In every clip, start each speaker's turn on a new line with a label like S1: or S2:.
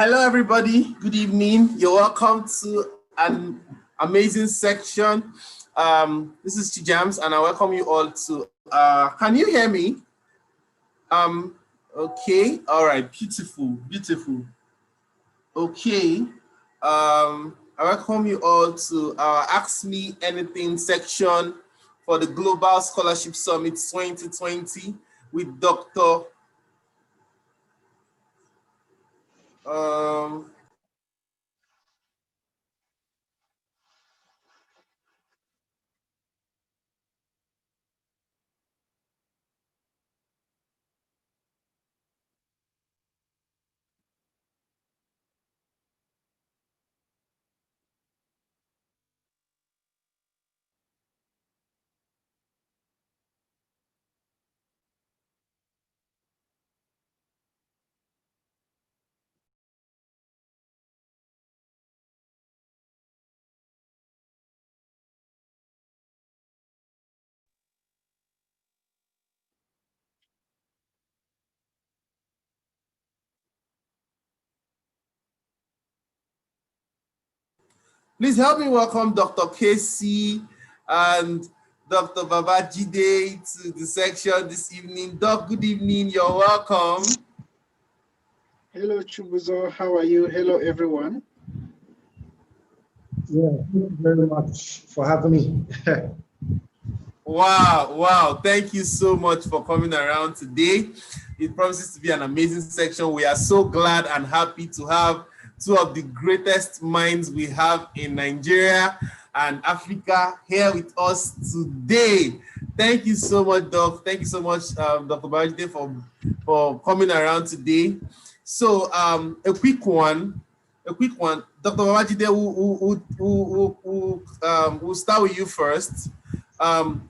S1: Hello, everybody. Good evening. You're welcome to an amazing section. This is Chijams, and I welcome you all to. Can you hear me? Okay. All right. Beautiful. Beautiful. Okay. I welcome you all to our Ask Me Anything section for the Global Scholarship Summit 2020 with Dr. Please help me welcome Dr. Casey and Dr. Babajide to the section this evening. Doc, good evening. You're welcome.
S2: Hello, Chubuzo. How are you? Hello, everyone.
S3: Yeah, thank you very much for having me.
S1: Wow. Thank you so much for coming around today. It promises to be an amazing section. We are so glad and happy to have two of the greatest minds we have in Nigeria and Africa here with us today. Thank you so much, Doc. Thank you so much, Dr. Babajide, for coming around today. So a quick one. Dr. Babajide, we'll start with you first.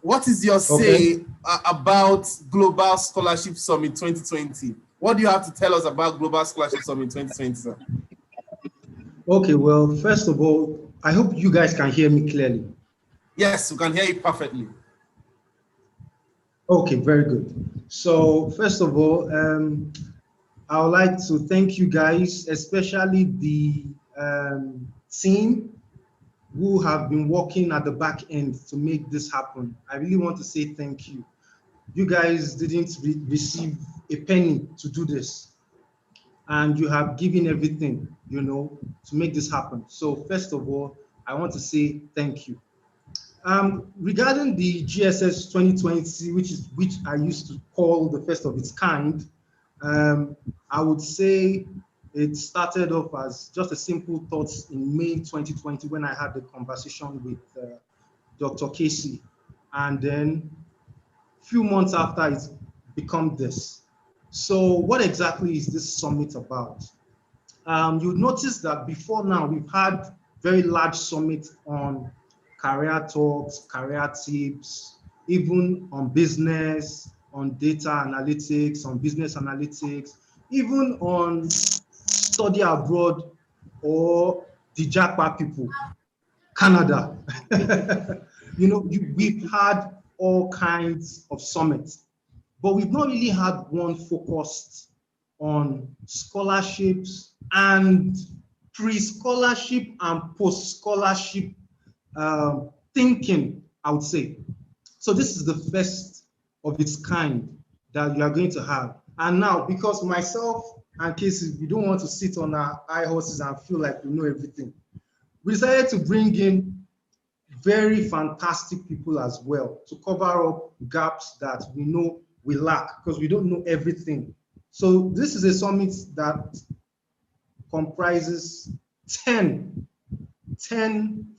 S1: What is your say about Global Scholarship Summit 2020? What do you have to tell us about Global Scholarship Summit 2020, sir?
S3: Okay, well, first of all, I hope you guys can hear me clearly.
S1: Yes, we can hear you perfectly.
S3: Okay, very good. So first of all, I would like to thank you guys, especially the team who have been working at the back end to make this happen. I really want to say thank you. You guys didn't receive a penny to do this, and you have given everything, to make this happen. So first of all, I want to say thank you. Regarding the GSS 2020, which I used to call the first of its kind, I would say it started off as just a simple thought in May 2020 when I had the conversation with Dr. Casey. And then a few months after, it's become this. So what exactly is this summit about? You'll notice that before now, we've had very large summits on career talks, career tips, even on business, on data analytics, on business analytics, even on study abroad or the JAPA people, Canada. We've had all kinds of summits, but we've not really had one focused on scholarships and pre-scholarship and post-scholarship thinking, I would say. So this is the first of its kind that you are going to have. And now, because myself and Casey, we don't want to sit on our high horses and feel like we know everything, we decided to bring in very fantastic people as well to cover up gaps that we know we lack because we don't know everything. So this is a summit that comprises 10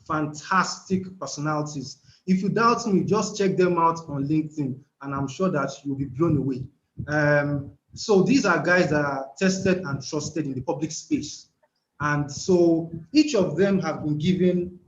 S3: fantastic personalities. If you doubt me, just check them out on LinkedIn, and I'm sure that you'll be blown away. So these are guys that are tested and trusted in the public space. And so each of them have been given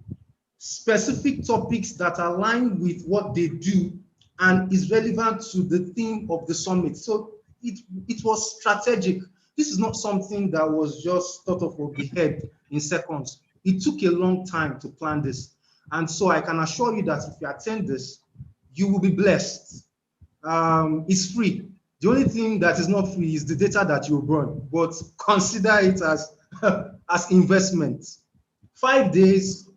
S3: specific topics that align with what they do and is relevant to the theme of the summit. So it was strategic. This is not something that was just thought of the head in seconds. It took a long time to plan this. And so I can assure you that if you attend this, you will be blessed. It's free. The only thing that is not free is the data that you burn, but consider it as as investment. 5 days,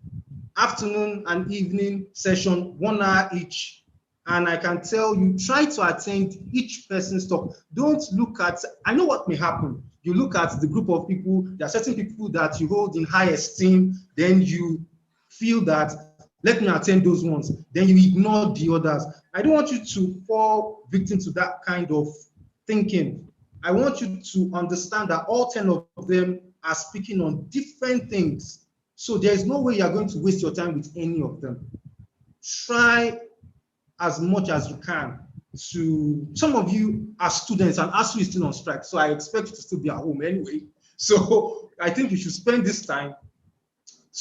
S3: afternoon and evening session, 1 hour each. And I can tell you, try to attend each person's talk. Don't look at, I know what may happen. You look at the group of people, there are certain people that you hold in high esteem, then you feel that, let me attend those ones. Then you ignore the others. I don't want you to fall victim to that kind of thinking. I want you to understand that all 10 of them are speaking on different things. So there is no way you're going to waste your time with any of them. Try as much as you can to, some of you are students and ASU is still on strike, so I expect you to still be at home anyway. So I think you should spend this time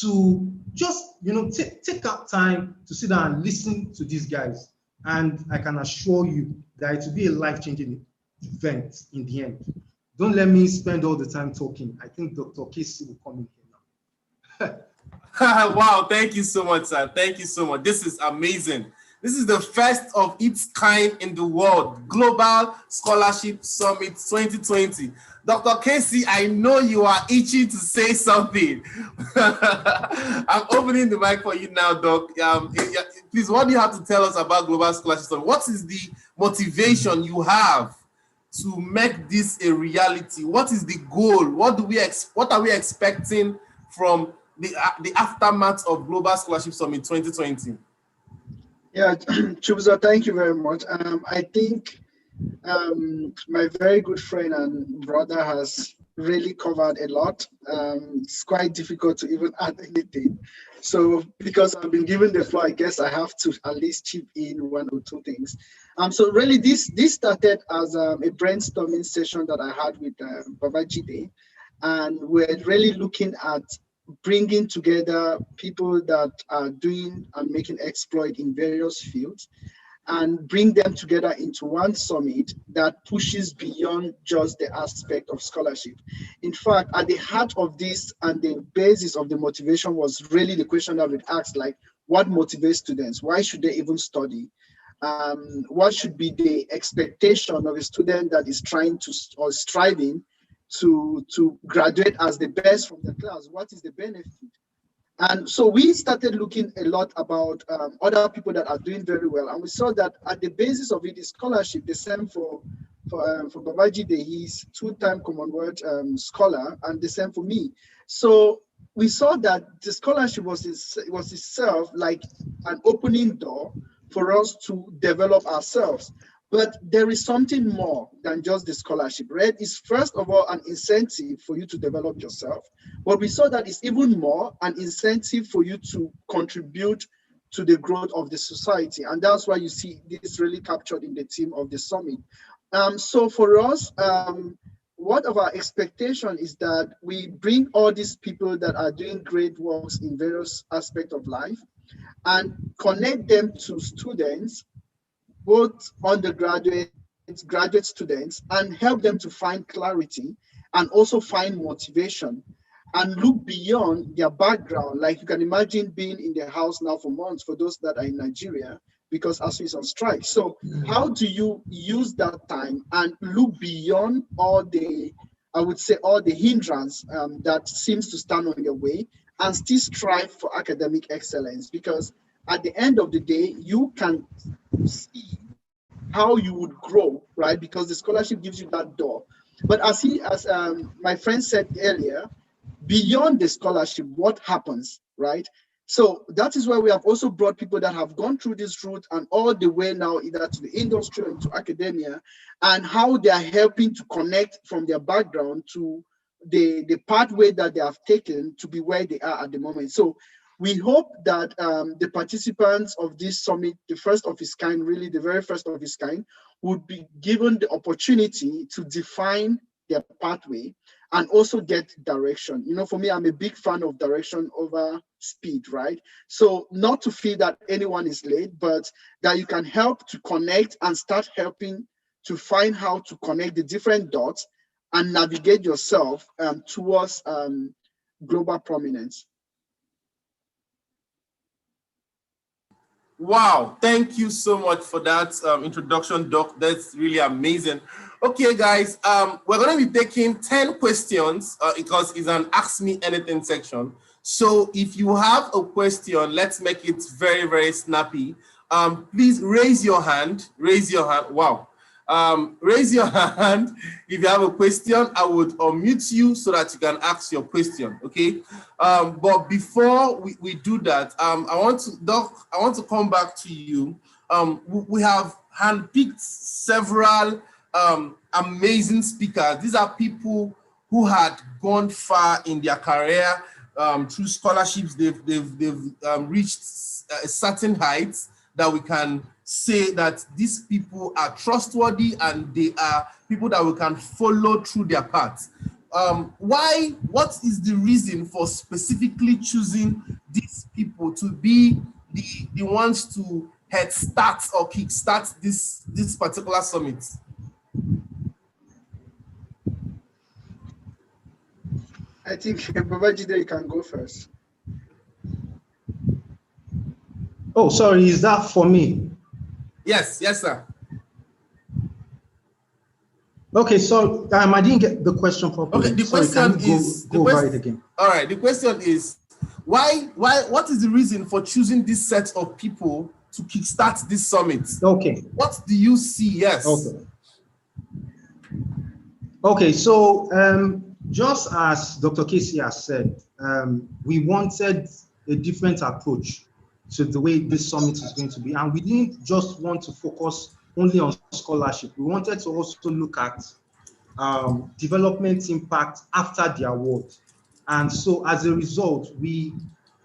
S3: to just, take out time to sit down and listen to these guys. And I can assure you that it will be a life-changing event in the end. Don't let me spend all the time talking. I think Dr. Casey will come in here now.
S1: Wow, thank you so much, sir. Thank you so much. This is amazing. This is the first of its kind in the world, Global Scholarship Summit 2020. Dr. Casey, I know you are itching to say something. I'm opening the mic for you now, Doc. Please, what do you have to tell us about Global Scholarship Summit? What is the motivation you have to make this a reality? What is the goal? What are we expecting from the aftermath of Global Scholarship Summit 2020?
S2: Yeah, Chubuzo, thank you very much. I think my very good friend and brother has really covered a lot. It's quite difficult to even add anything. So because I've been given the floor, I guess I have to at least chip in one or two things. So really this started as a brainstorming session that I had with Babajide, and we're really looking at bringing together people that are doing and making exploit in various fields and bring them together into one summit that pushes beyond just the aspect of scholarship. In fact, at the heart of this and the basis of the motivation was really the question that we asked, like, what motivates students? Why should they even study? What should be the expectation of a student that is trying to or striving to graduate as the best from the class? What is the benefit? And so we started looking a lot about other people that are doing very well, and we saw that at the basis of it is scholarship. The same for Babajide, he's two-time Commonwealth scholar, and the same for me. So we saw that the scholarship was itself like an opening door for us to develop ourselves. But there is something more than just the scholarship, right? It's first of all an incentive for you to develop yourself. But we saw that it's even more an incentive for you to contribute to the growth of the society. And that's why you see this really captured in the theme of the summit. So for us, what of our expectation is that we bring all these people that are doing great works in various aspects of life and connect them to students, both undergraduate, graduate students, and help them to find clarity and also find motivation and look beyond their background. Like you can imagine being in their house now for months for those that are in Nigeria because ASU is on strike. So how do you use that time and look beyond all the, I would say, all the hindrance that seems to stand on your way and still strive for academic excellence? Because at the end of the day, you can see how you would grow, right? Because the scholarship gives you that door. But as my friend said earlier, beyond the scholarship, what happens, right? So that is why we have also brought people that have gone through this route and all the way now either to the industry or to academia, and how they are helping to connect from their background to the pathway that they have taken to be where they are at the moment. So we hope that the participants of this summit, the first of its kind, really the very first of its kind, would be given the opportunity to define their pathway and also get direction. You know, for me, I'm a big fan of direction over speed, right? So not to feel that anyone is late, but that you can help to connect and start helping to find how to connect the different dots and navigate yourself towards global prominence.
S1: Wow, thank you so much for that introduction, Doc. That's really amazing. Okay, guys, we're going to be taking 10 questions because it's an Ask Me Anything section. So if you have a question, let's make it very, very snappy. Please raise your hand. Raise your hand. Wow. Raise your hand if you have a question. I would unmute you so that you can ask your question. Okay. But before we do that, I want to come back to you. We have handpicked several amazing speakers. These are people who had gone far in their career through scholarships. They've reached a certain heights that we can say that these people are trustworthy and they are people that we can follow through their paths. What is the reason for specifically choosing these people to be the ones to head start or kickstart this particular summit?
S2: I think Babajide, you can go first.
S3: Oh, sorry, is that for me?
S1: Yes, sir.
S3: Okay, so I didn't get the question properly.
S1: Okay, the
S3: sorry,
S1: question is
S3: go over it again.
S1: All right, the question is what is the reason for choosing this set of people to kickstart this summit?
S3: Okay.
S1: What do you see? Yes.
S3: Okay, so just as Dr. Casey has said, we wanted a different approach to the way this summit is going to be. And we didn't just want to focus only on scholarship. We wanted to also look at development impact after the award. And so as a result, we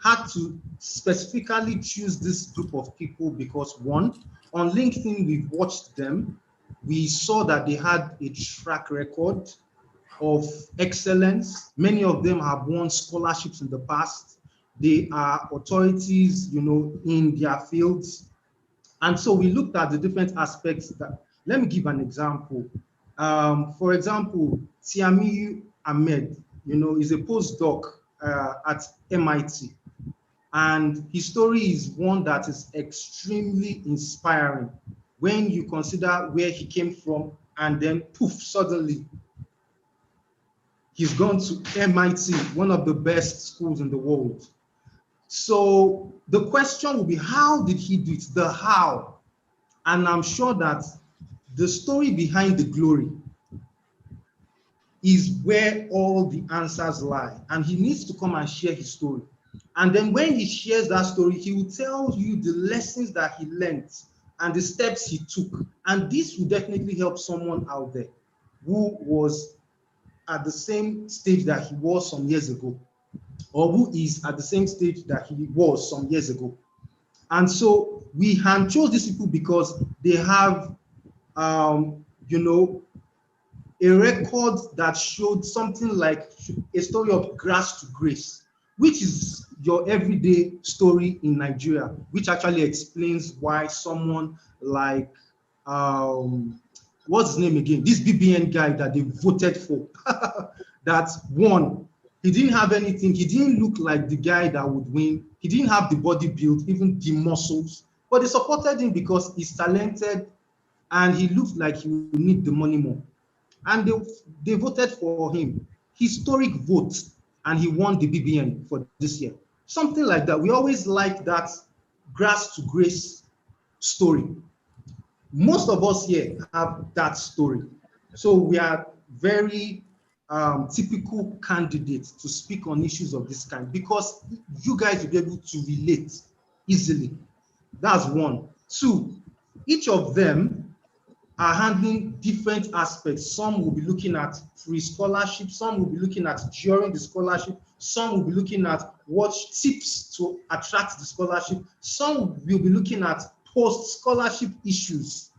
S3: had to specifically choose this group of people because one, on LinkedIn, we've watched them. We saw that they had a track record of excellence. Many of them have won scholarships in the past. They are authorities, in their fields. And so we looked at the different aspects that, let me give an example. For example, Tiamiyu Ahmed, is a postdoc at MIT. And his story is one that is extremely inspiring when you consider where he came from and then poof, suddenly he's gone to MIT, one of the best schools in the world. So the question will be, how did he do it? The how. And I'm sure that the story behind the glory is where all the answers lie. And he needs to come and share his story. And then when he shares that story, he will tell you the lessons that he learned and the steps he took. And this will definitely help someone out there who was at the same stage that he was some years ago, or who is at the same stage that he was some years ago. And so we hand chose these people because they have, a record that showed something like a story of grass to grace, which is your everyday story in Nigeria, which actually explains why someone like, what's his name again? This BBN guy that they voted for, that won. He didn't have anything. He didn't look like the guy that would win. He didn't have the body build, even the muscles, but they supported him because he's talented and he looked like he would need the money more. And they voted for him. Historic vote, and he won the BBN for this year. Something like that. We always like that grass to grace story. Most of us here have that story. So we are very typical candidates to speak on issues of this kind because you guys will be able to relate easily. That's one. Two, each of them are handling different aspects. Some will be looking at pre-scholarship, some will be looking at during the scholarship, some will be looking at what tips to attract the scholarship, some will be looking at post-scholarship issues,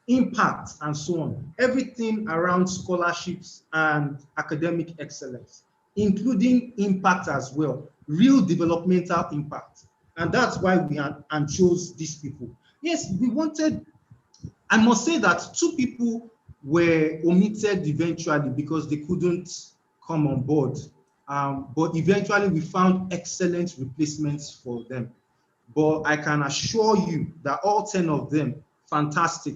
S3: impact, and so on. Everything around scholarships and academic excellence, including impact as well, real developmental impact. And that's why we chose these people. Yes, we wanted, I must say that two people were omitted eventually because they couldn't come on board. But eventually we found excellent replacements for them. But I can assure you that all 10 of them, fantastic.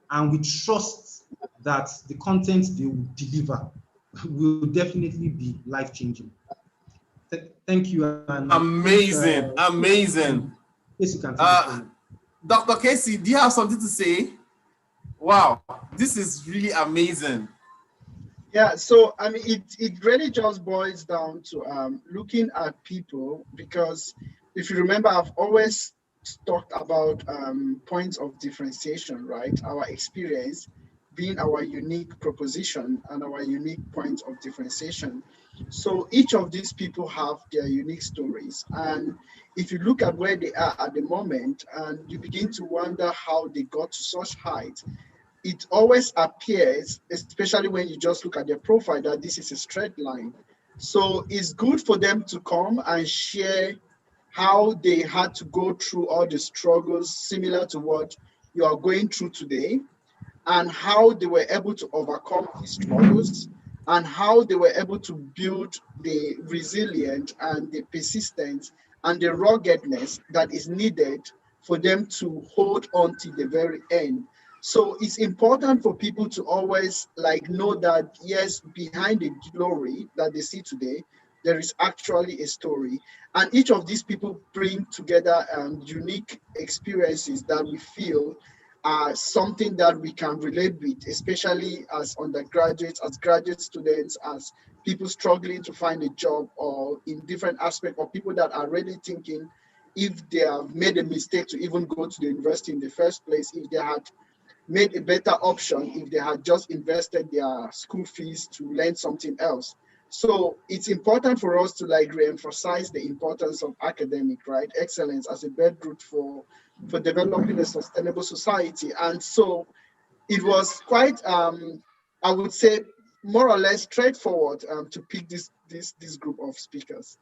S3: And we trust that the content they will deliver will definitely be life-changing. Thank you. And
S1: amazing, amazing.
S3: Yes, you can take it from me.
S1: Dr. Casey, do you have something to say? Wow, this is really amazing.
S2: Yeah, so I mean, it really just boils down to looking at people, because if you remember, I've always talked about points of differentiation, right? Our experience being our unique proposition and our unique points of differentiation. So each of these people have their unique stories. And if you look at where they are at the moment, and you begin to wonder how they got to such height, it always appears, especially when you just look at their profile, that this is a straight line. So it's good for them to come and share how they had to go through all the struggles similar to what you are going through today, and how they were able to overcome these struggles, and how they were able to build the resilience and the persistence and the ruggedness that is needed for them to hold on to the very end. So it's important for people to always know that, yes, behind the glory that they see today, there is actually a story. And each of these people bring together unique experiences that we feel are something that we can relate with, especially as undergraduates, as graduate students, as people struggling to find a job, or in different aspects, or people that are really thinking if they have made a mistake to even go to the university in the first place, if they had made a better option, if they had just invested their school fees to learn something else. So it's important for us to re-emphasize the importance of academic, right, excellence as a bedrock for developing a sustainable society. And so it was quite, I would say, more or less straightforward to pick this group of speakers.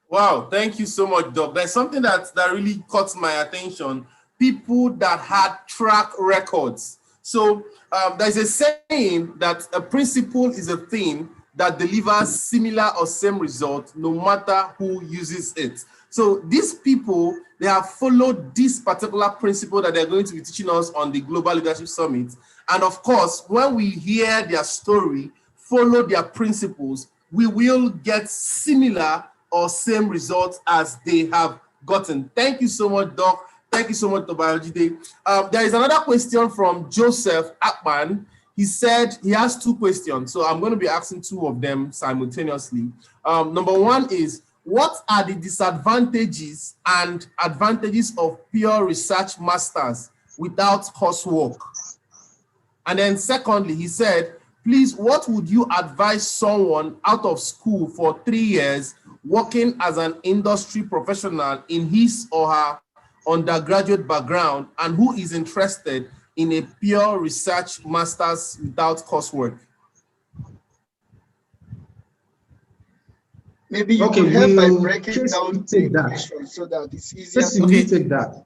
S1: Wow, thank you so much, Doc. There's something that really caught my attention. People that had track records. So there's a saying that a principle is a thing that delivers similar or same result no matter who uses it. So these people, they have followed this particular principle that they're going to be teaching us on the Global Leadership Summit. And of course, when we hear their story, follow their principles, we will get similar or same results as they have gotten. Thank you so much, Doc. Thank you so much, Babajide. There is another question from Joseph Akman. He said he has two questions, so I'm going to be asking two of them simultaneously. Number one is, what are the disadvantages and advantages of pure research masters without coursework? And then secondly, he said, please, what would you advise someone out of school for 3 years working as an industry professional in his or her undergraduate background and who is interested in a pure research master's without coursework?
S2: Maybe you could help by breaking down the question so that it's easier.
S3: Okay. Take that.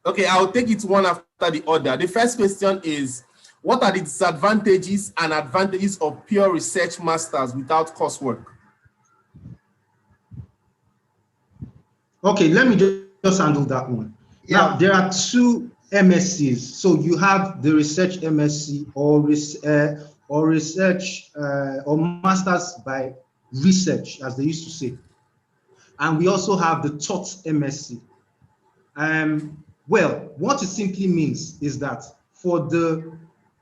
S1: Okay, I'll take it one after the other. The first question is, what are the disadvantages and advantages of pure research masters without coursework?
S3: Okay, let me just handle that one. Yeah. Now, there are two MSCs. So you have the research MSc or research or masters by research, as they used to say. And we also have the taught MSc. Well, what it simply means is that for the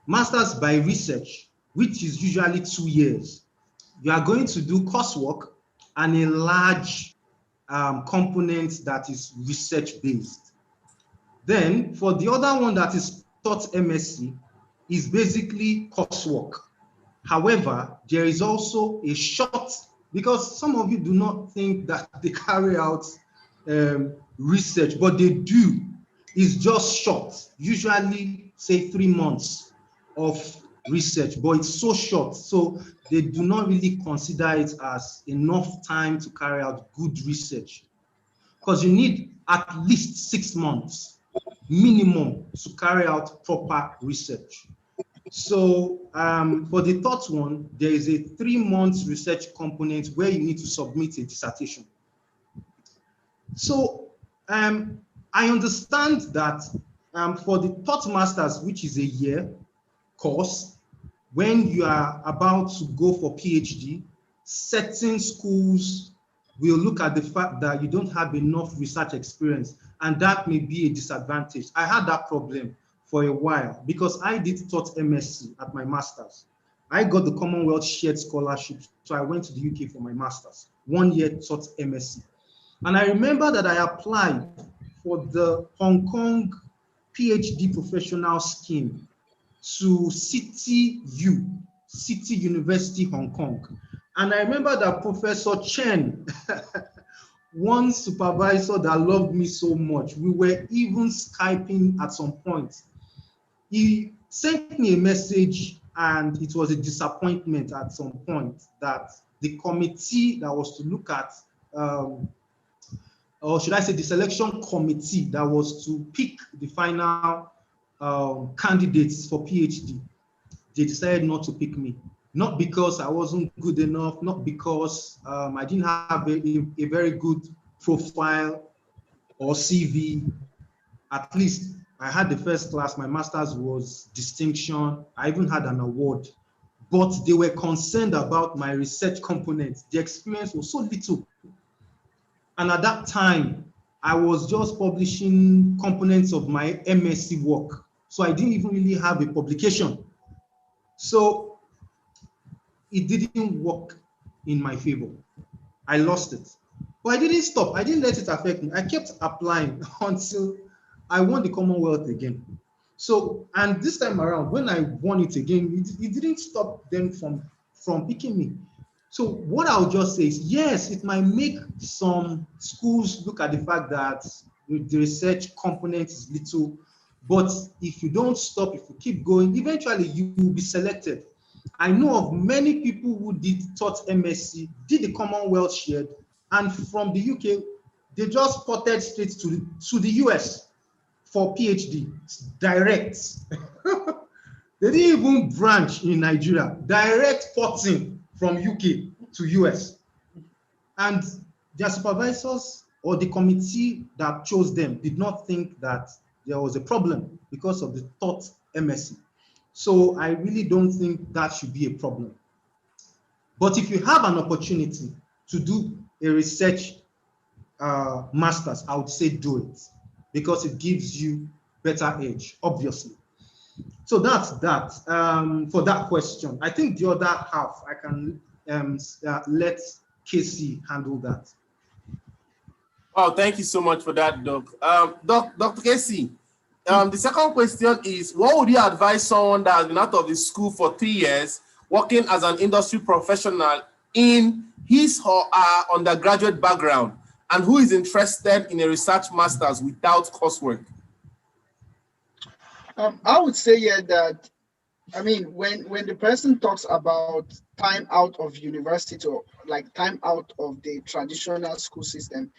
S3: masters by research, which is usually 2 years, you are going to do coursework and a large component that is research-based. Then for the other one that is taught MSc is basically coursework. However, there is also a short, because some of you do not think that they carry out research, but they do. It's just short, usually say 3 months of research, but it's so short, so they do not really consider it as enough time to carry out good research, because you need at least 6 months minimum to carry out proper research. So for the third one, there is a 3 months research component where you need to submit a dissertation. So I understand that for the third masters, which is a year, course, when you are about to go for PhD, certain schools will look at the fact that you don't have enough research experience, and that may be a disadvantage. I had that problem for a while because I did taught MSc at my master's. I got the Commonwealth Shared Scholarship, so I went to the UK for my master's. 1 year taught MSc. And I remember that I applied for the Hong Kong PhD professional scheme to City University, Hong Kong. And I remember that Professor Chen, one supervisor that loved me so much, we were even Skyping at some point. He sent me a message, and it was a disappointment at some point that the committee that was to look at, or should I say the selection committee that was to pick the final candidates for PhD, they decided not to pick me. Not because I wasn't good enough, not because I didn't have a very good profile or CV. At least I had the first class, my master's was distinction, I even had an award. But they were concerned about my research components. The experience was so little. And at that time, I was just publishing components of my MSc work. So I didn't even really have a publication. So it didn't work in my favor. I lost it. But I didn't stop. I didn't let it affect me. I kept applying until I won the Commonwealth again. So, and this time around, when I won it again, it didn't stop them from picking me. So what I'll just say is, yes, it might make some schools look at the fact that the research component is little, but if you don't stop, if you keep going, eventually you will be selected. I know of many people who taught MSc, did the Commonwealth Shared, and from the UK, they just ported straight to the US for PhD, direct. They didn't even branch in Nigeria, direct porting from UK to US. And their supervisors or the committee that chose them did not think that there was a problem because of the taught MSc. So I really don't think that should be a problem. But if you have an opportunity to do a research master's, I would say do it because it gives you better edge, obviously. So that's that for that question. I think the other half, I can let Casey handle that.
S1: Oh, thank you so much for that, Doc. Dr. Casey, the second question is, what would you advise someone that has been out of the school for 3 years, working as an industry professional in his or her undergraduate background, and who is interested in a research master's without coursework?
S2: I would say that, I mean, when the person talks about time out of university or like time out of the traditional school system,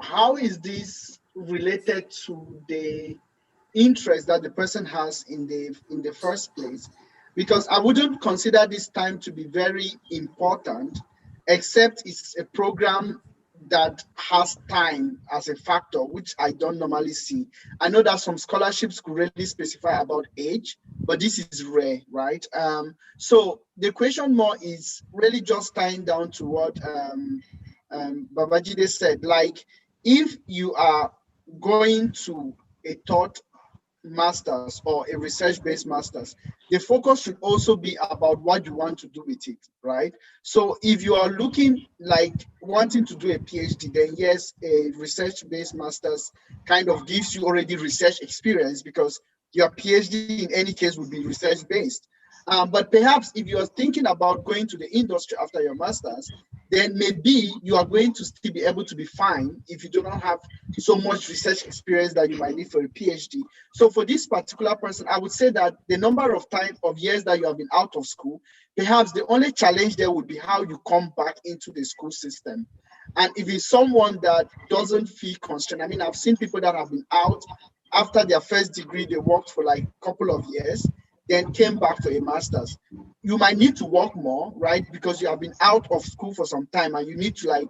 S2: how is this related to the interest that the person has in the first place? Because I wouldn't consider this time to be very important, except it's a program that has time as a factor, which I don't normally see. I know that some scholarships could really specify about age, but this is rare, right? So the question more is really just tying down to what Babajide said. Like, if you are going to a taught master's or a research-based master's, the focus should also be about what you want to do with it, right? So if you are looking like wanting to do a PhD, then yes, a research-based master's kind of gives you already research experience because your PhD in any case would be research-based. But perhaps if you are thinking about going to the industry after your master's, then maybe you are going to still be able to be fine if you do not have so much research experience that you might need for a PhD. So for this particular person, I would say that the number of years that you have been out of school, perhaps the only challenge there would be how you come back into the school system. And if it's someone that doesn't feel constrained, I mean, I've seen people that have been out after their first degree, they worked for like a couple of years, then came back for a master's. You might need to work more, right? Because you have been out of school for some time and you need to like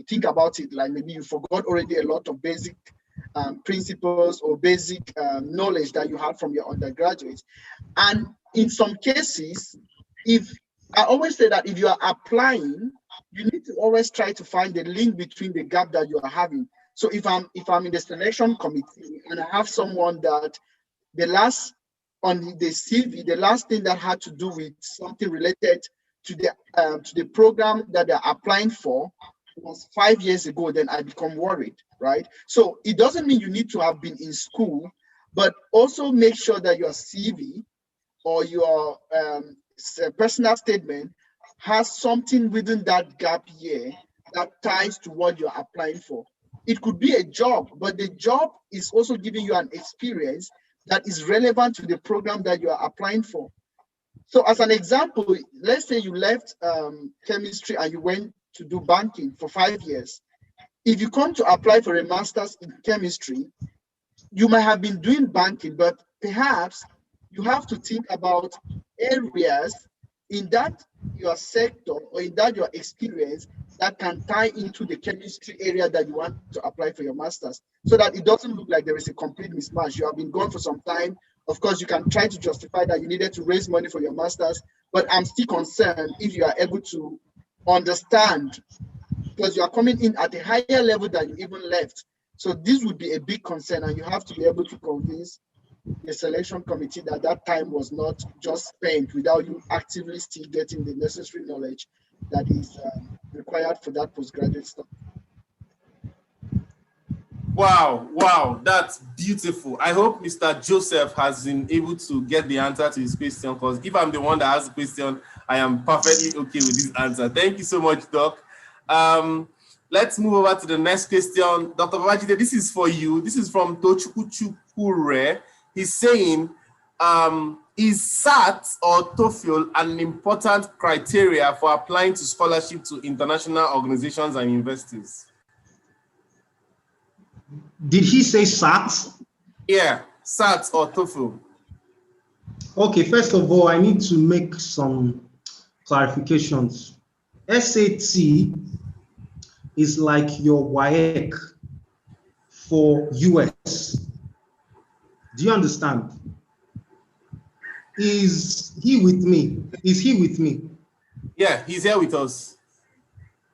S2: think about it, like maybe you forgot already a lot of basic principles or basic knowledge that you have from your undergraduate. And in some cases, I always say that if you are applying, you need to always try to find the link between the gap that you are having. So if I'm in the selection committee and I have someone that on the CV, the last thing that had to do with something related to the program that they're applying for was 5 years ago, then I become worried, right? So it doesn't mean you need to have been in school, but also make sure that your CV or your personal statement has something within that gap year that ties to what you're applying for. It could be a job, but the job is also giving you an experience that is relevant to the program that you are applying for. So as an example, let's say you left chemistry and you went to do banking for 5 years. If you come to apply for a master's in chemistry, you might have been doing banking, but perhaps you have to think about areas in that your sector or in that your experience that can tie into the chemistry area that you want to apply for your master's, so that it doesn't look like there is a complete mismatch. You have been gone for some time. Of course, you can try to justify that you needed to raise money for your master's, but I'm still concerned if you are able to understand, because you are coming in at a higher level than you even left. So this would be a big concern, and you have to be able to convince the selection committee that that time was not just spent without you actively still getting the necessary knowledge that is required for that postgraduate stuff.
S1: Wow, that's beautiful. I hope Mr. Joseph has been able to get the answer to his question, because if I'm the one that has the question, I am perfectly okay with this answer. Thank you so much, Doc. Let's move over to the next question. Dr. Babajide, this is for you. This is from Kelechukwu. He's saying, is SAT or TOEFL an important criteria for applying to scholarship to international organizations and universities?
S3: Did he say SAT?
S1: Yeah, SAT or TOEFL.
S3: Okay, first of all, I need to make some clarifications. SAT is like your WAEC for US. Do you understand? Is he with me? Is he with me?
S1: Yeah, he's here with us.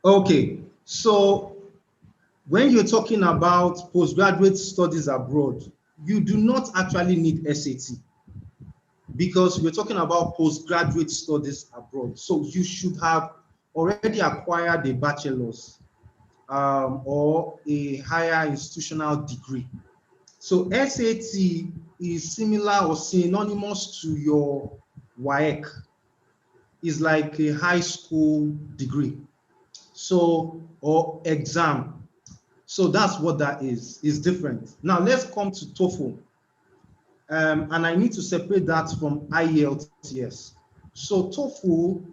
S3: Okay, so when you're talking about postgraduate studies abroad, you do not actually need SAT, because we're talking about postgraduate studies abroad. So you should have already acquired a bachelor's or a higher institutional degree. So SAT is similar or synonymous to your WAEC. It's like a high school degree, so, or exam. So that's what that is. It's different. Now let's come to TOEFL. And I need to separate that from IELTS. So TOEFL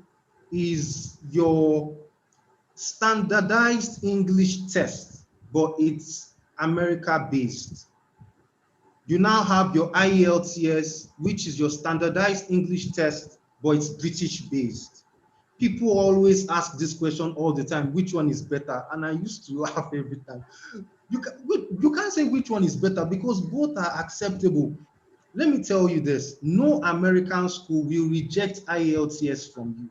S3: is your standardized English test, but it's America-based. You now have your IELTS, which is your standardized English test, but it's British-based. People always ask this question all the time, which one is better? And I used to laugh every time. You can't say which one is better, because both are acceptable. Let me tell you this, no American school will reject IELTS from you.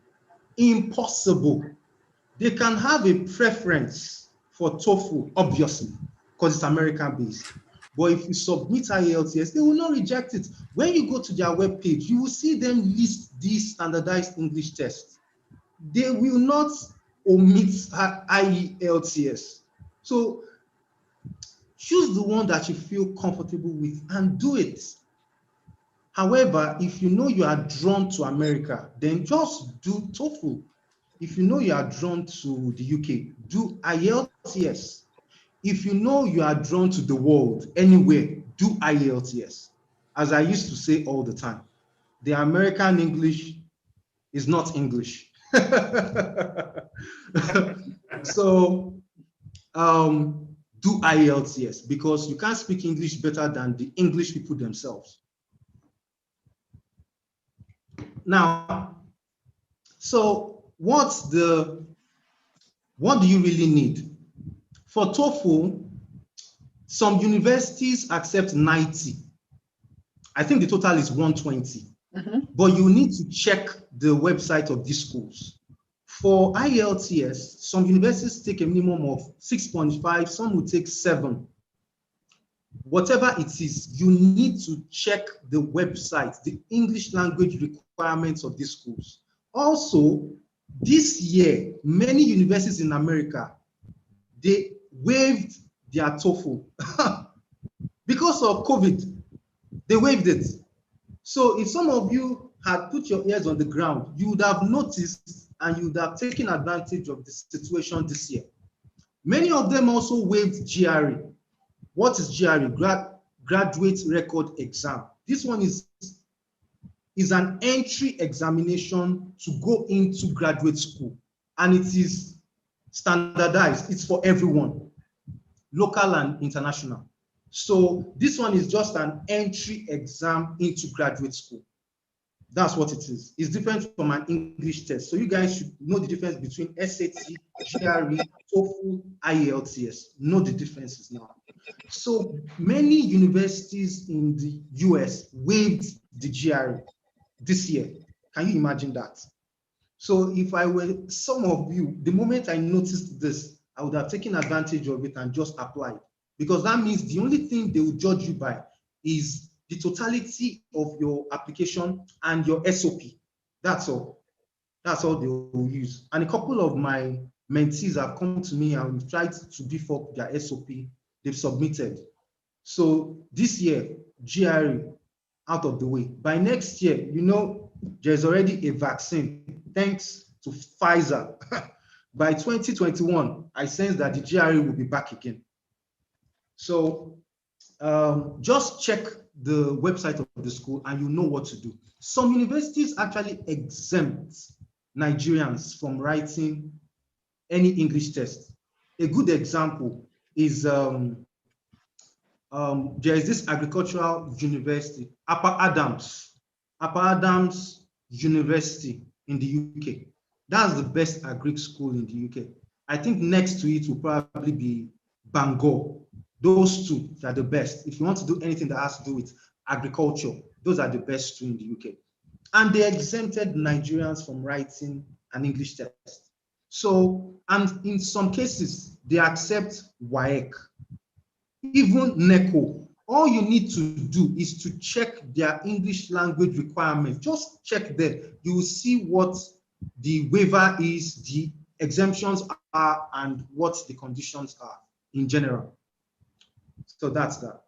S3: Impossible. They can have a preference for TOEFL, obviously, because it's American-based. But if you submit IELTS, they will not reject it. When you go to their webpage, you will see them list these standardized English tests. They will not omit IELTS. So choose the one that you feel comfortable with and do it. However, if you know you are drawn to America, then just do TOEFL. If you know you are drawn to the UK, do IELTS. If you know you are drawn to the world, anywhere, do IELTS. As I used to say all the time, the American English is not English. So do IELTS, because you can't speak English better than the English people themselves. Now, so what do you really need? For TOEFL, Some universities accept 90. I think the total is 120. But you need to check the website of these schools. For IELTS, some universities take a minimum of 6.5, some will take 7. Whatever it is, you need to check the website, the English language requirements of these schools. Also, this year, many universities in America, they waived their TOEFL. Because of COVID, they waived it. So if some of you had put your ears on the ground, you would have noticed and you would have taken advantage of the situation this year. Many of them also waived GRE. What is GRE? Graduate Record Exam. This one is an entry examination to go into graduate school, and it is standardized. It's for everyone, local and international. So this one is just an entry exam into graduate school. That's what it is. It's different from an English test. So you guys should know the difference between SAT, GRE, TOEFL, IELTS. Know the differences now. So many universities in the US waived the GRE this year. Can you imagine that? So if I were some of you, the moment I noticed this, I would have taken advantage of it and just applied. Because that means the only thing they will judge you by is the totality of your application and your SOP. That's all. That's all they will use. And a couple of my mentees have come to me and we've tried to beef up their SOP. They've submitted. So this year, GRE out of the way. By next year, you know, there's already a vaccine, thanks to Pfizer. By 2021, I sense that the GRE will be back again. So just check the website of the school and you know what to do. Some universities actually exempt Nigerians from writing any English test. A good example is there is this agricultural university, Upper Adams University in the UK. That's the best agric school in the UK. I think next to it will probably be Bangor. Those two are the best. If you want to do anything that has to do with agriculture, those are the best two in the UK. And they exempted Nigerians from writing an English test. So, and in some cases, they accept WAEC, even NECO. All you need to do is to check their English language requirements. Just check there. You will see what the waiver is, the exemptions are, and what the conditions are in general. So that's that.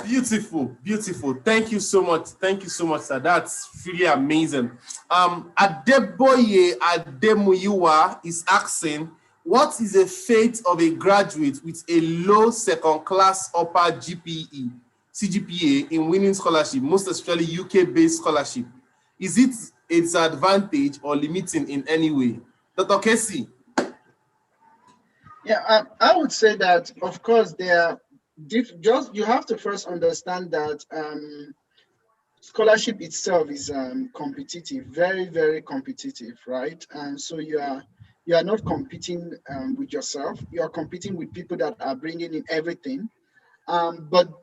S1: Beautiful, beautiful. Thank you so much. Thank you so much, sir. That's really amazing. Adeboye Ademuyiwa is asking, what is the fate of a graduate with a low second-class upper CGPA in winning scholarship, most especially UK-based scholarship? Is it a disadvantage or limiting in any way? Dr. Casey.
S2: Yeah, I would say that, of course, there are you have to first understand that scholarship itself is competitive, very, very competitive, right? And so you are not competing with yourself. You are competing with people that are bringing in everything. But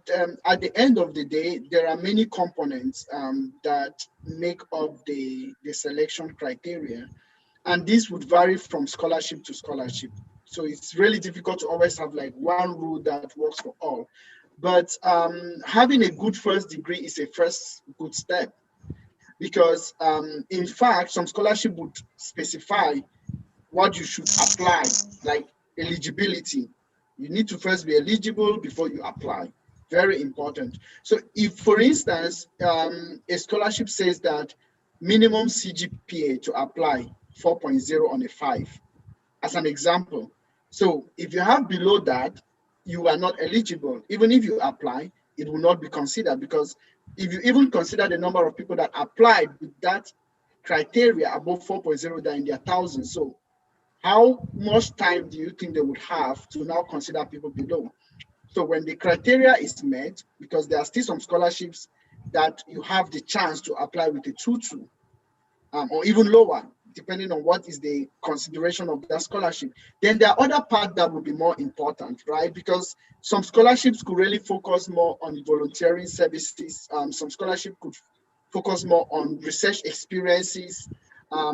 S2: at the end of the day, there are many components that make up the selection criteria. And this would vary from scholarship to scholarship. So it's really difficult to always have like one rule that works for all. But having a good first degree is a first good step, because in fact, some scholarship would specify what you should apply, like eligibility. You need to first be eligible before you apply. Very important. So if, for instance, a scholarship says that minimum CGPA to apply 4.0 on a 5, as an example. So if you have below that, you are not eligible. Even if you apply, it will not be considered, because if you even consider the number of people that applied with that criteria above 4.0, they're in their thousands. So how much time do you think they would have to now consider people below? So when the criteria is met, because there are still some scholarships that you have the chance to apply with a 2.2 or even lower, depending on what is the consideration of that scholarship. Then there are other parts that would be more important, right? Because some scholarships could really focus more on volunteering services. Some scholarship could focus more on research experiences.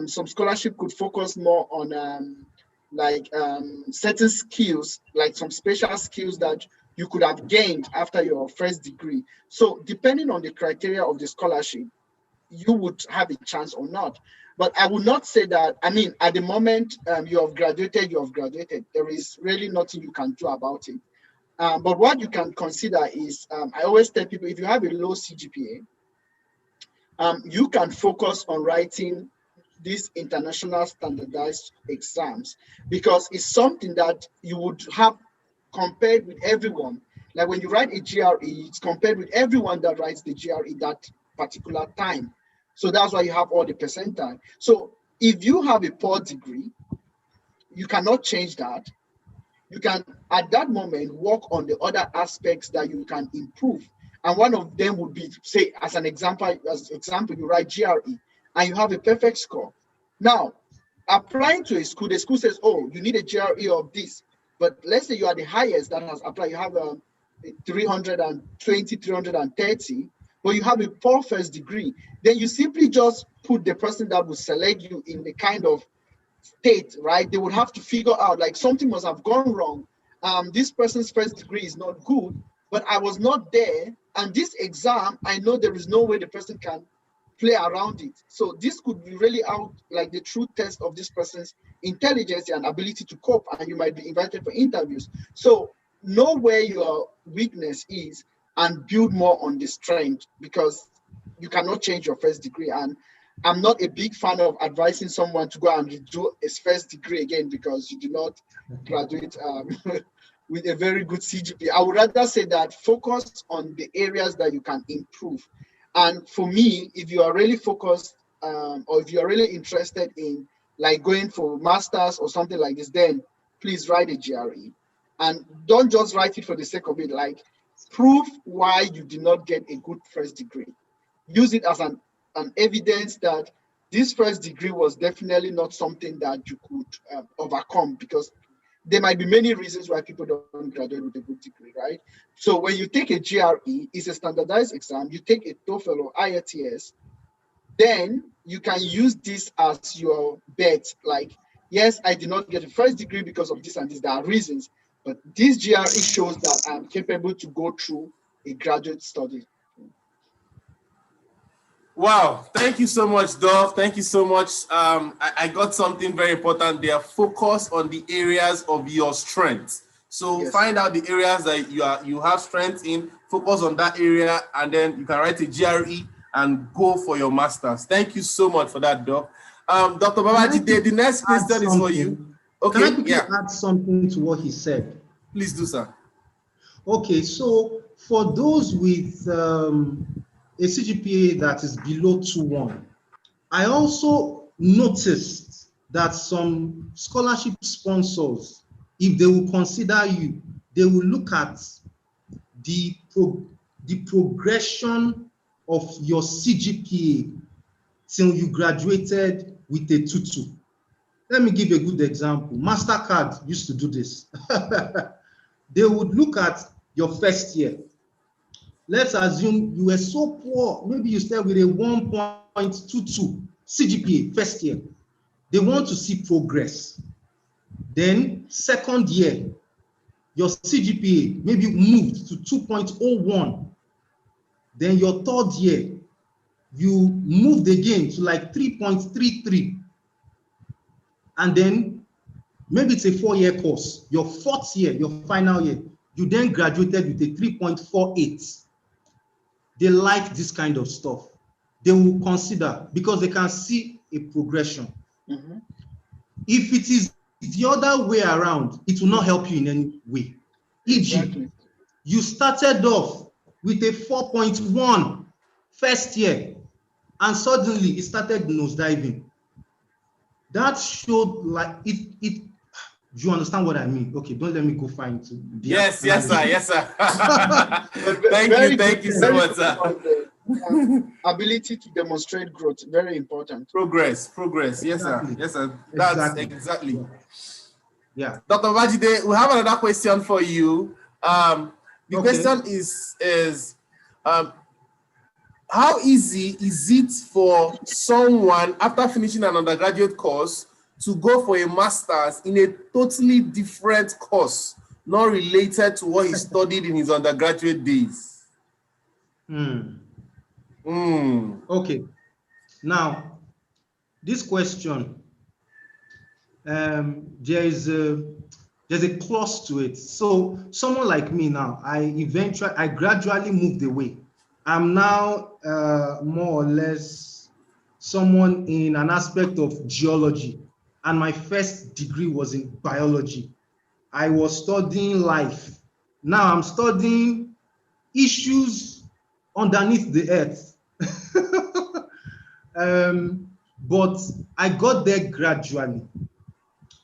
S2: Some scholarship could focus more on certain skills, like some special skills that you could have gained after your first degree. So depending on the criteria of the scholarship, you would have a chance or not. But I would not say that, I mean, at the moment you have graduated. There is really nothing you can do about it. But what you can consider is, I always tell people, if you have a low CGPA, you can focus on writing these international standardized exams, because it's something that you would have compared with everyone. Like when you write a GRE, it's compared with everyone that writes the GRE that particular time. So that's why you have all the percentile. So if you have a poor degree, you cannot change that. You can, at that moment, work on the other aspects that you can improve. And one of them would be, say, as an example, you write GRE and you have a perfect score. Now, applying to a school, the school says, oh, you need a GRE of this. But let's say you are the highest that has applied, you have a 320, 330, but you have a poor first degree. Then you simply just put the person that will select you in the kind of state, right? They would have to figure out, like, something must have gone wrong. This person's first degree is not good, but I was not there. And this exam, I know there is no way the person can play around it. So this could be really out, like, the true test of this person's intelligence and ability to cope, and you might be invited for interviews. So know where your weakness is and build more on the strength, because you cannot change your first degree. And I'm not a big fan of advising someone to go and redo his first degree again because you do not graduate with a very good CGPA. I would rather say that focus on the areas that you can improve. And for me, if you are really focused or if you are really interested in, like, going for masters or something like this, then please write a GRE. And don't just write it for the sake of it. Like, prove why you did not get a good first degree. Use it as an evidence that this first degree was definitely not something that you could overcome, because there might be many reasons why people don't graduate with a good degree, right? So when you take a GRE, it's a standardized exam, you take a TOEFL or IELTS, then you can use this as your bet. Like, yes, I did not get a first degree because of this and this. There are reasons, but this GRE shows that I'm capable to go through a graduate study.
S1: Wow, thank you so much, Dov. Thank you so much. I got something very important there. Focus on the areas of your strength. So yes, find out the areas that you have strength in, focus on that area, and then you can write a GRE and go for your master's. Thank you so much for that, Dov. Dr. Babajide, the next question is for you. Okay,
S3: can I quickly add something to what he said?
S1: Please do, sir.
S3: Okay, so for those with a CGPA that is below 2.1, I also noticed that some scholarship sponsors, if they will consider you, they will look at the progression of your CGPA till you graduated with a 2.2. Let me give a good example. MasterCard used to do this. They would look at your first year. Let's assume you were so poor, maybe you started with a 1.22 CGPA first year. They want to see progress. Then second year, your CGPA maybe moved to 2.01. Then your third year, you moved again to like 3.33. And then maybe it's a 4-year course. Your fourth year, your final year, you then graduated with a 3.48. They like this kind of stuff. They will consider because they can see a progression.
S2: Mm-hmm.
S3: If it is the other way around, it will not help you in any way.
S2: Exactly.
S3: E.g., you started off with a 4.1 first year, and suddenly it started nosediving. That showed like it. Do you understand what I mean? Okay, don't let me go find to.
S1: Yes, sir. Yes, sir. Thank you so much, sir.
S2: ability to demonstrate growth, very important.
S1: Progress. Yes, sir. Yes, sir. That's exactly.
S3: Yeah.
S1: Dr. Babajide, we have another question for you. The question is how easy is it for someone after finishing an undergraduate course to go for a master's in a totally different course, not related to what he studied in his undergraduate days?
S3: Okay. Now, this question, there's a clause to it. So someone like me now, I gradually moved away. I'm now more or less someone in an aspect of geology, and my first degree was in biology. I was studying life. Now I'm studying issues underneath the earth. But I got there gradually.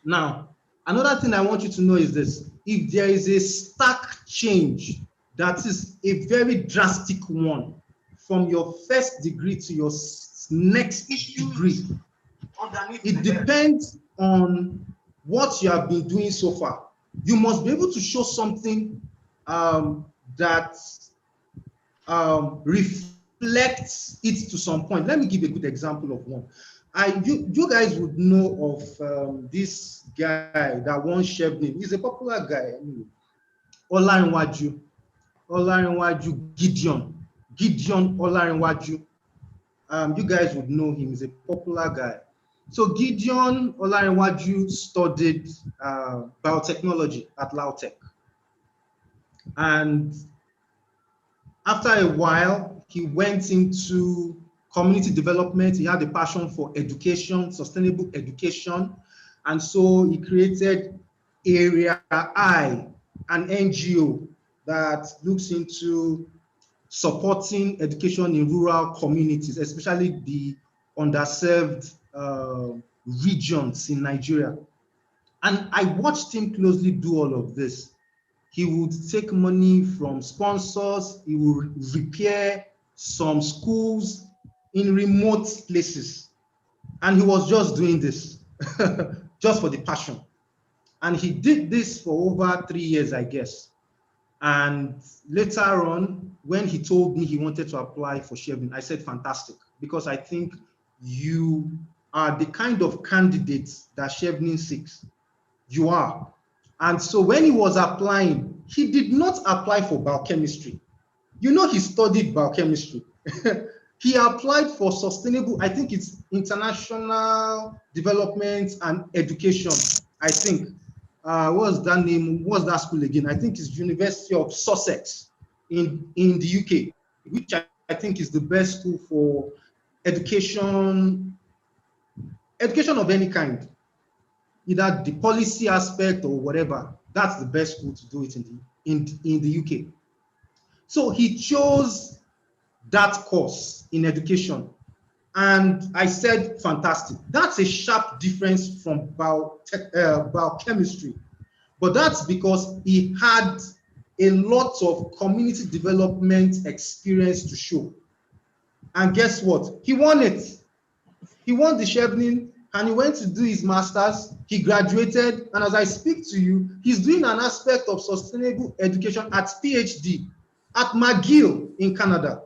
S3: Now, another thing I want you to know is this: if there is a stark change, that is a very drastic one, from your first degree to your next degree, it depends on what you have been doing so far. You must be able to show something that reflects it to some point. Let me give a good example of one. You guys would know of this guy that won Chevron. He's a popular guy anyway. Olarinwaju Gideon Olarinwaju. You guys would know him. He's a popular guy. So Gideon Olarinwaju studied biotechnology at Lautech. And after a while, he went into community development. He had a passion for education, sustainable education. And so he created Area I, an NGO that looks into supporting education in rural communities, especially the underserved regions in Nigeria. And I watched him closely do all of this. He would take money from sponsors. He would repair some schools in remote places. And he was just doing this, just for the passion. And he did this for over 3 years, I guess. And later on, when he told me he wanted to apply for Chevron, I said, fantastic, because I think you are the kind of candidates that Chevron seeks. You are. And so when he was applying, he did not apply for biochemistry. You know, he studied biochemistry. He applied for sustainable, I think it's international development and education, I think. What's that name? What's that school again? I think it's University of Sussex in the UK, which I think is the best school for education of any kind, either the policy aspect or whatever. That's the best school to do it in the UK. So he chose that course in education. And I said, fantastic. That's a sharp difference from biochemistry. But that's because he had a lot of community development experience to show. And guess what? He won it. He won the Chevron, and he went to do his master's. He graduated. And as I speak to you, he's doing an aspect of sustainable education at Ph.D. at McGill in Canada.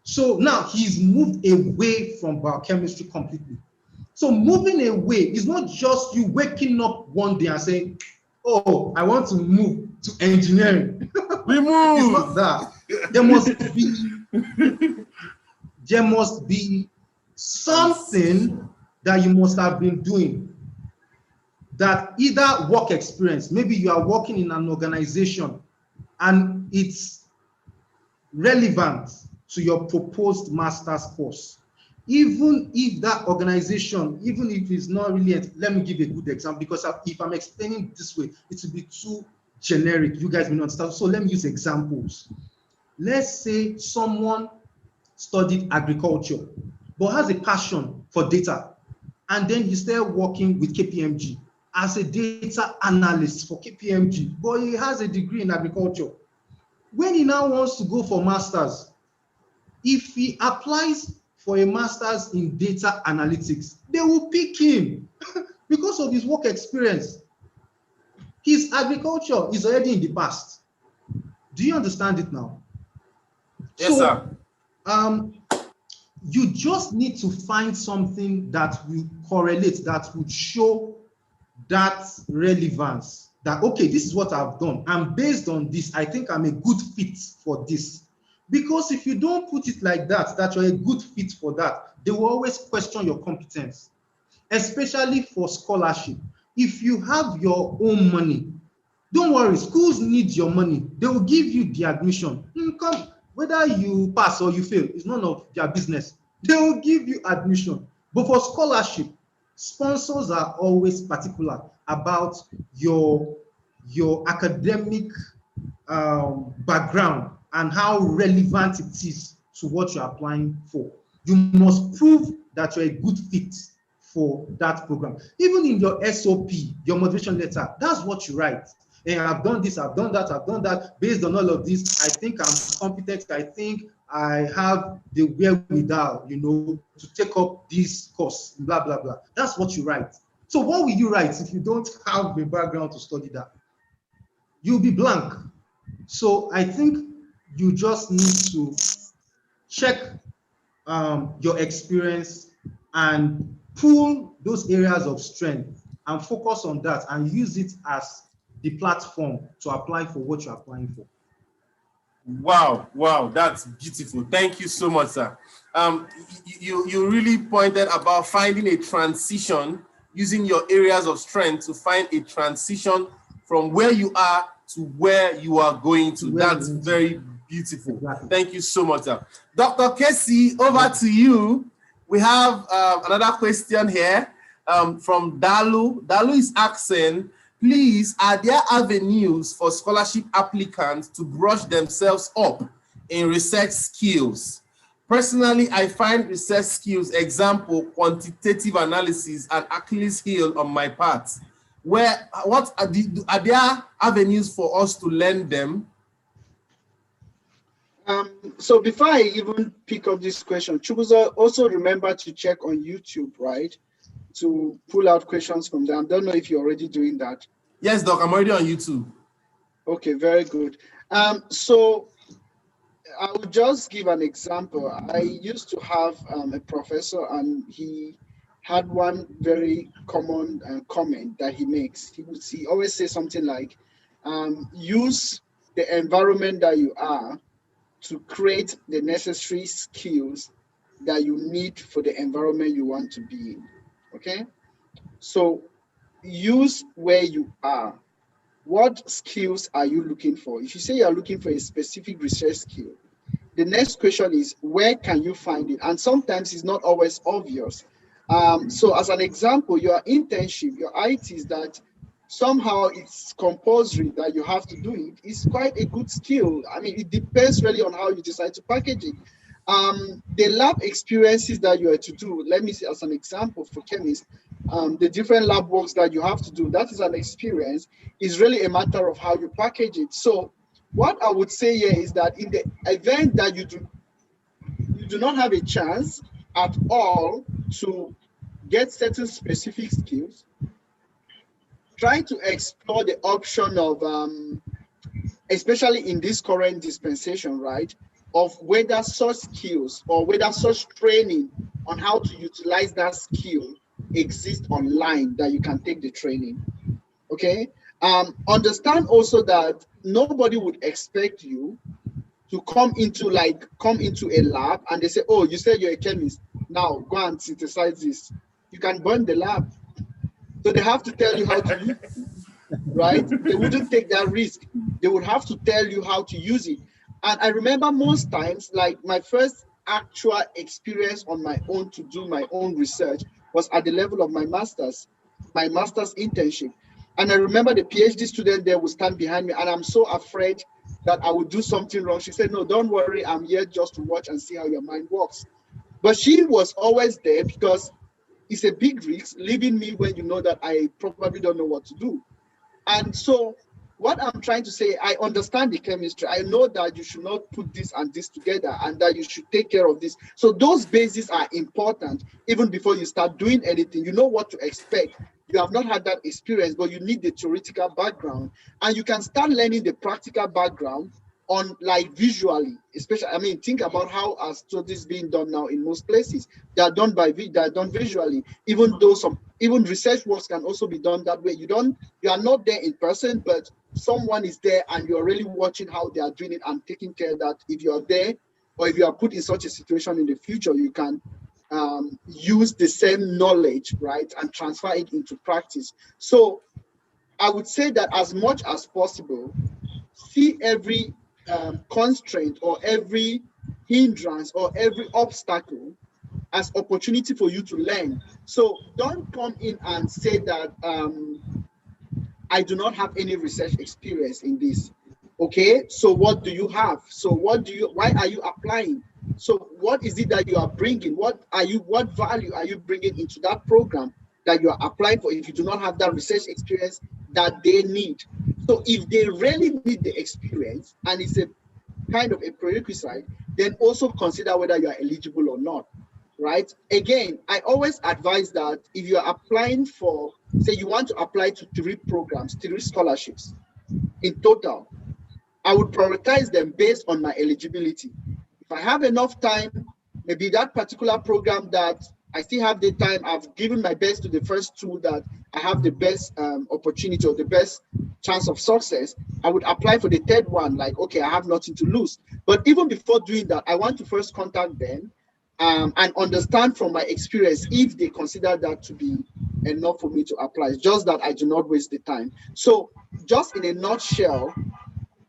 S3: So now he's moved away from biochemistry completely. So moving away is not just you waking up one day and saying, oh, I want to move to engineering.
S1: We move.
S3: It's not that. There must be something that you must have been doing, that either work experience, maybe you are working in an organization and it's relevant to your proposed master's course. Even if that organization, even if it's not really, let me give a good example, because if I'm explaining this way, it will be too generic. You guys may not understand. So let me use examples. Let's say someone studied agriculture, but has a passion for data. And then he started working with KPMG as a data analyst for KPMG, but he has a degree in agriculture. When he now wants to go for master's, If he applies for a master's in data analytics, they will pick him because of his work experience. His agriculture is already in the past. Do you understand it now?
S1: Yes, sir.
S3: You just need to find something that will correlate, that would show that relevance, that, okay, this is what I've done, and based on this, I think I'm a good fit for this. Because if you don't put it like that, that you're a good fit for that, they will always question your competence, especially for scholarship. If you have your own money, don't worry, schools need your money. They will give you the admission. Come, whether you pass or you fail, it's none of their business. They will give you admission. But for scholarship, sponsors are always particular about your academic background and how relevant it is to what you're applying for. You must prove that you're a good fit for that program. Even in your SOP, your motivation letter, that's what you write. And I've done this, I've done that, I've done that. Based on all of this, I think I'm competent. I think I have the wherewithal, to take up this course, blah, blah, blah. That's what you write. So what will you write if you don't have the background to study that? You'll be blank. So I think you just need to check your experience and pull those areas of strength and focus on that and use it as the platform to apply for what you're applying for.
S1: Wow, that's beautiful. Thank you so much, sir. You really pointed about finding a transition, using your areas of strength to find a transition from where you are to where you are going to. That's very beautiful. Exactly. Thank you so much, sir. Dr. Casey, over to you. We have another question here from Dalu. Dalu is asking, please, are there avenues for scholarship applicants to brush themselves up in research skills? Personally, I find research skills, example, quantitative analysis, an Achilles heel on my part. Are there avenues for us to learn them?
S2: So before I even pick up this question, Chubuzo, also remember to check on YouTube, right? To pull out questions from them. I don't know if you're already doing that.
S1: Yes, Doc, I'm already on YouTube.
S2: Okay, very good. So I will just give an example. I used to have a professor, and he had one very common comment that he makes. He always say something like, use the environment that you are to create the necessary skills that you need for the environment you want to be in. Okay? So use where you are. What skills are you looking for? If you say you're looking for a specific research skill, the next question is, where can you find it? And sometimes it's not always obvious. So as an example, your internship, your ITs that somehow it's compulsory that you have to do it, is quite a good skill. I mean, it depends really on how you decide to package it. The lab experiences that you are to do, let me say as an example for chemists, the different lab works that you have to do, that is an experience. Is really a matter of how you package it. So what I would say here is that in the event that you do not have a chance at all to get certain specific skills, try to explore the option of, especially in this current dispensation, right, of whether such skills or whether such training on how to utilize that skill exists online that you can take the training. Okay. Understand also that nobody would expect you to come into a lab and they say, oh, you said you're a chemist, now go and synthesize this. You can burn the lab. So they have to tell you how to use it, right? They wouldn't take that risk. They would have to tell you how to use it. And I remember most times, like my first actual experience on my own to do my own research was at the level of my master's internship. And I remember the PhD student there would stand behind me, and I'm so afraid that I would do something wrong. She said, no, don't worry, I'm here just to watch and see how your mind works. But she was always there because it's a big risk leaving me when you know that I probably don't know what to do. And so what I'm trying to say, I understand the chemistry. I know that you should not put this and this together and that you should take care of this. So those bases are important even before you start doing anything. You know what to expect. You have not had that experience, but you need the theoretical background. And you can start learning the practical background on like visually, especially, I mean, think about how are studies being done now in most places. They are done visually, even though even research works can also be done that way. You are not there in person, but someone is there and you're really watching how they are doing it and taking care that if you're there or if you are put in such a situation in the future, you can use the same knowledge, right, and transfer it into practice. So I would say that as much as possible, see every constraint or every hindrance or every obstacle as opportunity for you to learn. So don't come in and say that I do not have any research experience in this. Okay, so what do you have? So why are you applying? So what is it that you are bringing? What value are you bringing into that program that you are applying for if you do not have that research experience that they need? So if they really need the experience and it's a kind of a prerequisite, then also consider whether you are eligible or not, right? Again, I always advise that if you are applying for, say you want to apply to 3 programs, 3 scholarships in total, I would prioritize them based on my eligibility. If I have enough time, maybe that particular program that I still have the time, I've given my best to the first 2 that I have the best opportunity or the best chance of success, I would apply for the 3rd one, like, okay, I have nothing to lose. But even before doing that, I want to first contact them and understand from my experience if they consider that to be enough for me to apply. It's just that I do not waste the time. So just in a nutshell,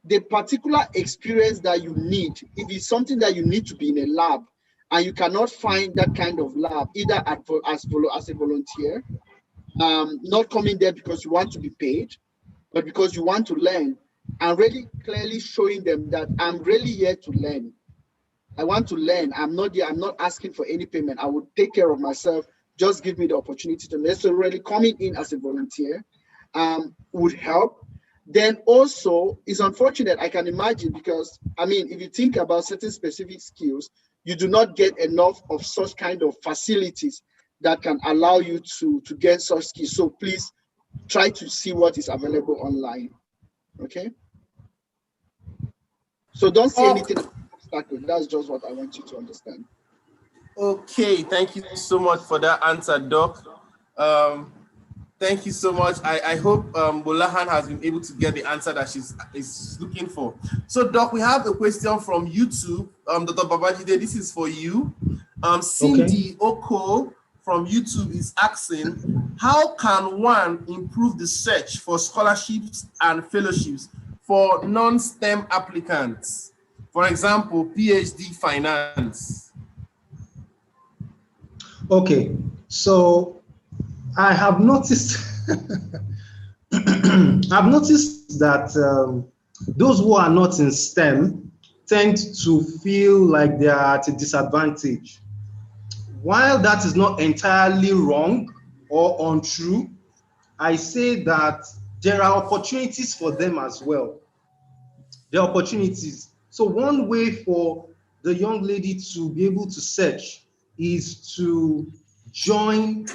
S2: the particular experience that you need, if it's something that you need to be in a lab and you cannot find that kind of lab, either as a volunteer, not coming there because you want to be paid, but because you want to learn, and really clearly showing them that I'm really here to learn. I want to learn. I'm not here. I'm not asking for any payment. I will take care of myself. Just give me the opportunity to learn. So really coming in as a volunteer would help. Then also, it's unfortunate, I can imagine, because, I mean, if you think about certain specific skills, you do not get enough of such kind of facilities that can allow you to get such skills. So please try to see what is available online, okay? So don't see anything as an obstacle. That's just what I want you to understand.
S1: Okay, thank you so much for that answer, Doc. Thank you so much. I hope Bolahan has been able to get the answer that is looking for. So, Doc, we have a question from YouTube. Dr. Babajide, this is for you. Cindy Oko from YouTube is asking, how can one improve the search for scholarships and fellowships for non-STEM applicants? For example, Ph.D. finance.
S3: Okay, so I have noticed I've noticed that those who are not in STEM tend to feel like they are at a disadvantage. While that is not entirely wrong or untrue, I say that there are opportunities for them as well. There are opportunities. So one way for the young lady to be able to search is to join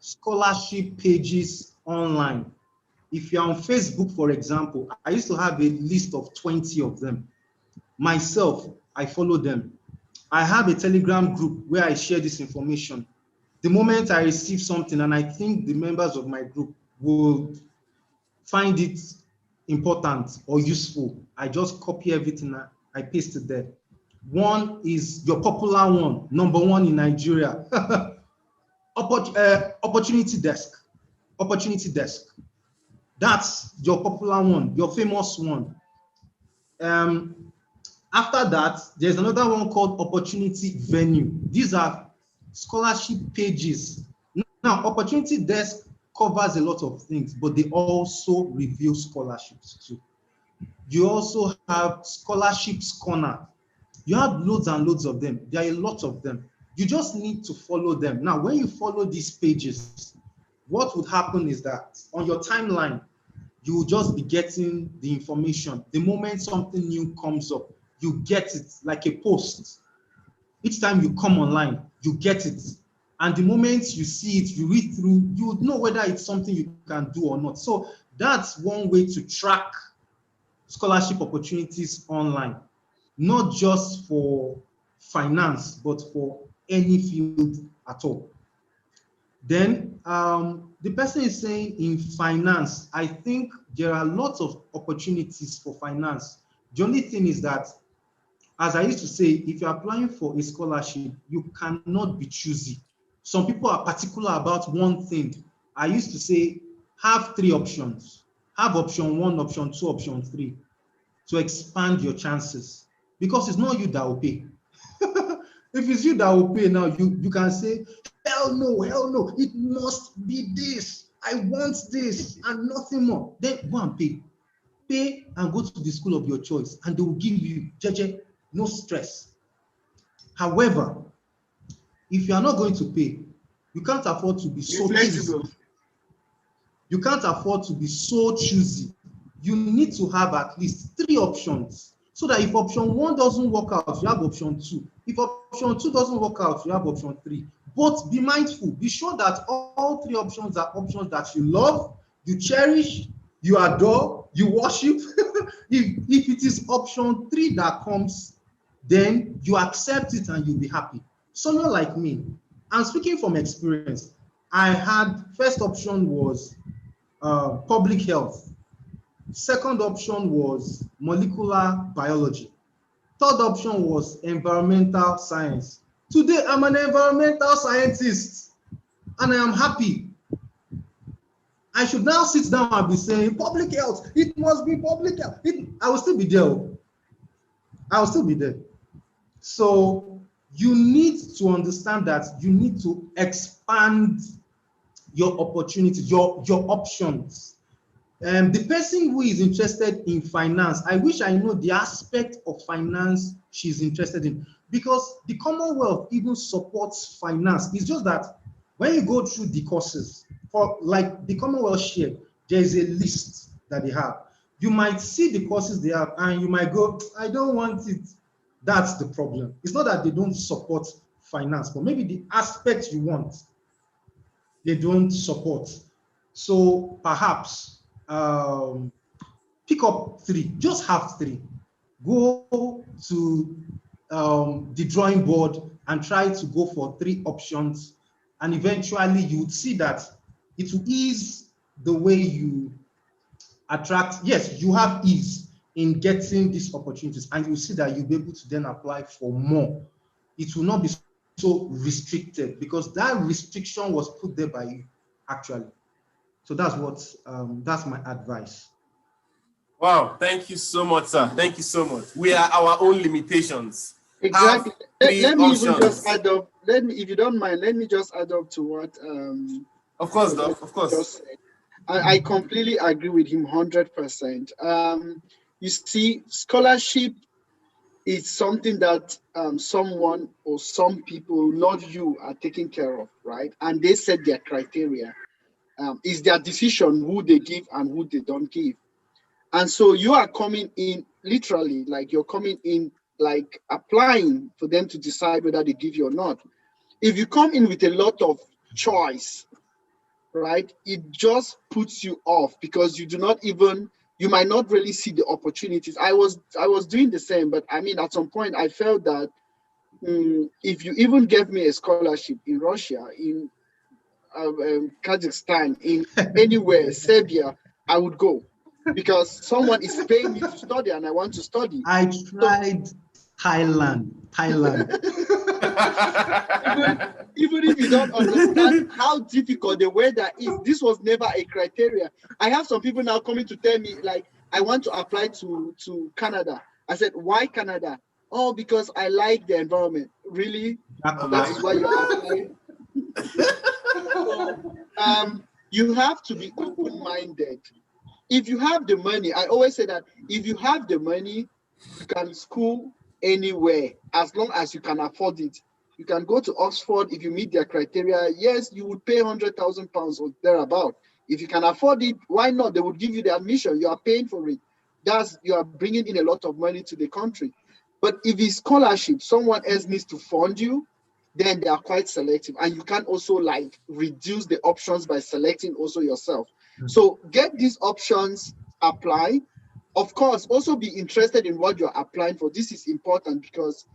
S3: scholarship pages online. If you're on Facebook, for example, I used to have a list of 20 of them. Myself, I follow them. I have a Telegram group where I share this information. The moment I receive something and I think the members of my group will find it important or useful, I just copy everything, I paste it there. One is your popular one, number 1 in Nigeria. Opportunity desk. Opportunity desk. That's your popular one, your famous one. After that, there's another one called Opportunity Venue. These are scholarship pages. Now, Opportunity Desk covers a lot of things, but they also reveal scholarships too. You also have Scholarships Corner. You have loads and loads of them. There are a lot of them. You just need to follow them. Now, when you follow these pages, what would happen is that on your timeline, you will just be getting the information. The moment something new comes up, you get it like a post. Each time you come online, you get it. And the moment you see it, you read through, you would know whether it's something you can do or not. So that's one way to track scholarship opportunities online, not just for finance, but for any field at all. Then the person is saying in finance, I think there are lots of opportunities for finance. The only thing is that, as I used to say, if you're applying for a scholarship, you cannot be choosy. Some people are particular about one thing. I used to say, have 3 options. Have option 1, option 2, option 3 to expand your chances, because it's not you that will pay. If it's you that will pay now, you can say, hell no, it must be this. I want this and nothing more. Then go and pay. Pay and go to the school of your choice, and they will give you, jeje, no stress. However, if you are not going to pay, you can't afford to be so choosy. You can't afford to be so choosy. You need to have at least 3 options, so that if option 1 doesn't work out, you have option 2. If option 2 doesn't work out, you have option 3. But be mindful, be sure that all 3 options are options that you love, you cherish, you adore, you worship. If it is option 3 that comes, then you accept it and you'll be happy. Someone like me, I'm speaking from experience. I had, first option was public health. Second option was molecular biology. Third option was environmental science. Today, I'm an environmental scientist and I am happy. I should now sit down and be saying, public health, it must be public health. I will still be there. I will still be there. So you need to understand that you need to expand your opportunities, your options. The person who is interested in finance, I wish I know the aspect of finance she's interested in, because the Commonwealth even supports finance. It's just that when you go through the courses, for like the Commonwealth share, there is a list that they have. You might see the courses they have and you might go, I don't want it. That's the problem. It's not that they don't support finance, but maybe the aspect you want, they don't support. So perhaps pick up 3, just have 3. Go to the drawing board and try to go for 3 options, and eventually you would see that it will ease the way you attract. Yes, you have ease in getting these opportunities, and you see that you'll be able to then apply for more. It will not be so restricted, because that restriction was put there by you, actually. So that's what that's my advice.
S1: Wow, thank you so much, sir. Thank you so much. We are our own limitations.
S2: Exactly. Let me
S1: options.
S2: even just add up. Let me, if you don't mind, let me just add up to what
S1: of course, Doc, of course.
S2: I completely agree with him 100%. You see, scholarship is something that someone or some people, not you, are taking care of, right? And they set their criteria. It's their decision who they give and who they don't give. And so you are coming in literally, like you're coming in, like applying for them to decide whether they give you or not. If you come in with a lot of choice, right, it just puts you off, because you do not even, you might not really see the opportunities. I was doing the same, but I mean, at some point I felt that if you even gave me a scholarship in Russia, in Kazakhstan, in anywhere, Serbia, I would go, because someone is paying me to study and I want to study.
S3: I tried Thailand.
S2: Even if you don't understand how difficult the weather is, this was never a criteria. I have some people now coming to tell me, like, I want to apply to Canada. I said, why Canada? Oh, because I like the environment. Really? That is why you're applying? So, you have to be open-minded. If you have the money, I always say that if you have the money, you can school anywhere as long as you can afford it. You can go to Oxford if you meet their criteria. Yes, you would pay £100,000 or thereabout. If you can afford it, why not? They would give you the admission. You are paying for it. You are bringing in a lot of money to the country. But if it's scholarship, someone else needs to fund you, then they are quite selective. And you can also like reduce the options by selecting also yourself. So get these options, apply. Of course, also be interested in what you're applying for. This is important because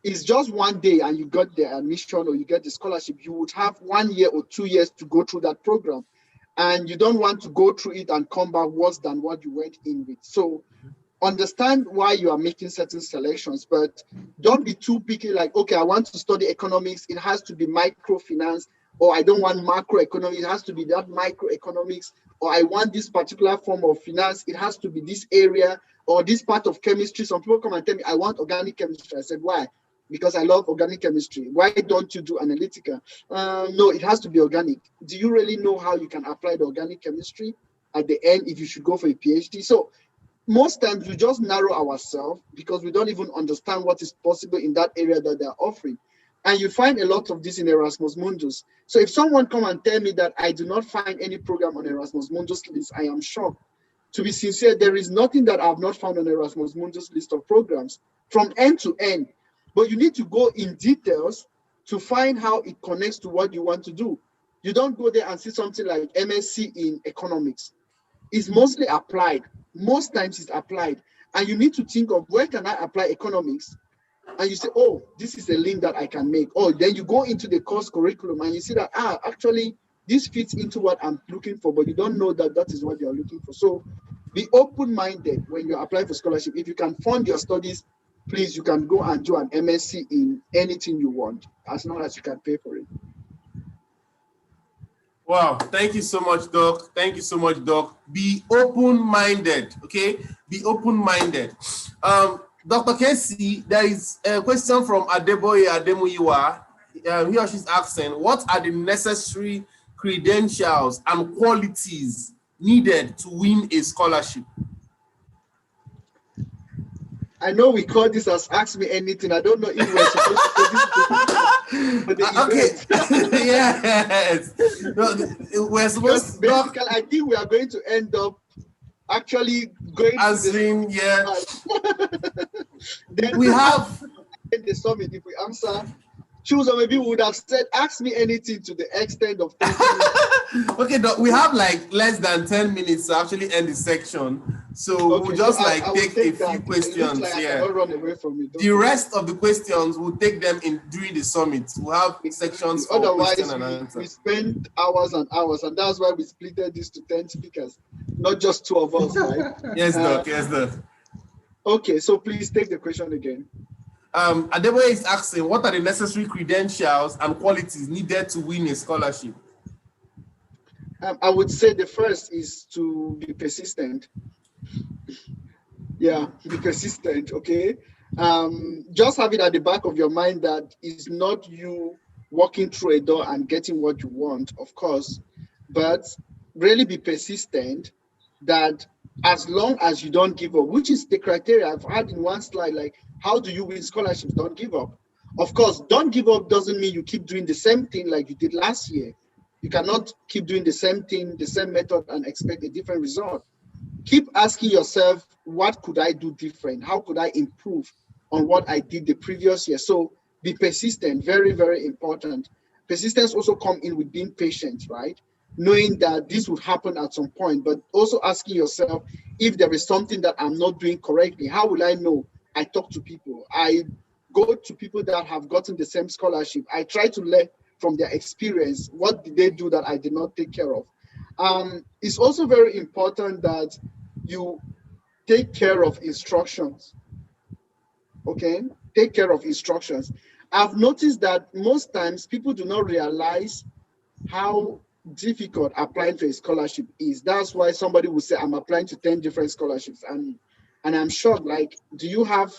S2: it's just one day and you got the admission or you get the scholarship. You would have 1 year or 2 years to go through that program. And you don't want to go through it and come back worse than what you went in with. So understand why you are making certain selections, but don't be too picky like, okay, I want to study economics. It has to be microfinance, or I don't want macroeconomics. It has to be that microeconomics, or I want this particular form of finance. It has to be this area or this part of chemistry. Some people come and tell me, I want organic chemistry. I said, why? Because I love organic chemistry. Why don't you do analytical? No, it has to be organic. Do you really know how you can apply the organic chemistry at the end if you should go for a PhD? So most times we just narrow ourselves because we don't even understand what is possible in that area that they're offering. And you find a lot of this in Erasmus Mundus. So if someone come and tell me that I do not find any program on Erasmus Mundus list, I am shocked. To be sincere, there is nothing that I've not found on Erasmus Mundus list of programs from end to end. But you need to go in details to find how it connects to what you want to do. You don't go there and see something like MSc in economics. It's mostly applied. Most times it's applied. And you need to think of where can I apply economics? And you say, oh, this is a link that I can make. Oh, then you go into the course curriculum and you see that, actually, this fits into what I'm looking for, but you don't know that that is what you're looking for. So be open-minded when you apply for scholarship. If you can fund your studies, please, you can go and do an MSc in anything you want, as long as you can pay for it.
S1: Wow, thank you so much, Doc. Thank you so much, Doc. Be open-minded, okay? Be open-minded. Dr. Casey, there is a question from Adeboye Ademuyiwa. He or she's asking, what are the necessary credentials and qualities needed to win a scholarship?
S2: I know we call this as Ask Me Anything. I don't know if we're supposed to put this
S1: okay. Yes. No, we're supposed to
S2: basically, I think we are going to end up actually going
S1: answering, yeah.
S2: Then
S1: we have
S2: the summit. If we answer, choose, or maybe we would have said, ask me anything to the extent of 30 minutes.
S1: Okay, Doc, we have like less than 10 minutes to actually end the section. So okay, we'll just take a few questions.
S2: Like
S1: yeah.
S2: I cannot run away from it.
S1: The rest of the questions, we'll take them in during the summit. We'll have sections for question and answer.
S2: We spend hours and hours, and that's why we splitted this to 10 speakers, not just 2 of us, right?
S1: Yes, Doc. Yes, Doc.
S2: Okay, so please take the question again.
S1: Adeboye is asking, what are the necessary credentials and qualities needed to win a scholarship?
S2: I would say the first is to be persistent. Yeah, be persistent, okay? Just have it at the back of your mind that it's not you walking through a door and getting what you want, of course, but really be persistent that as long as you don't give up, which is the criteria I've had in one slide, like, how do you win scholarships? Don't give up. Of course, don't give up doesn't mean you keep doing the same thing like you did last year. You cannot keep doing the same thing, the same method, and expect a different result. Keep asking yourself, what could I do different? How could I improve on what I did the previous year? So be persistent, very, very important. Persistence also comes in with being patient, right? Knowing that this would happen at some point, but also asking yourself, if there is something that I'm not doing correctly, how will I know? I talk to people. I go to people that have gotten the same scholarship. I try to learn from their experience. What did they do that I did not take care of? It's also very important that you take care of instructions. Okay? Take care of instructions. I've noticed that most times people do not realize how difficult applying for a scholarship is. That's why somebody will say, I'm applying to 10 different scholarships. And I'm shocked, like, do you have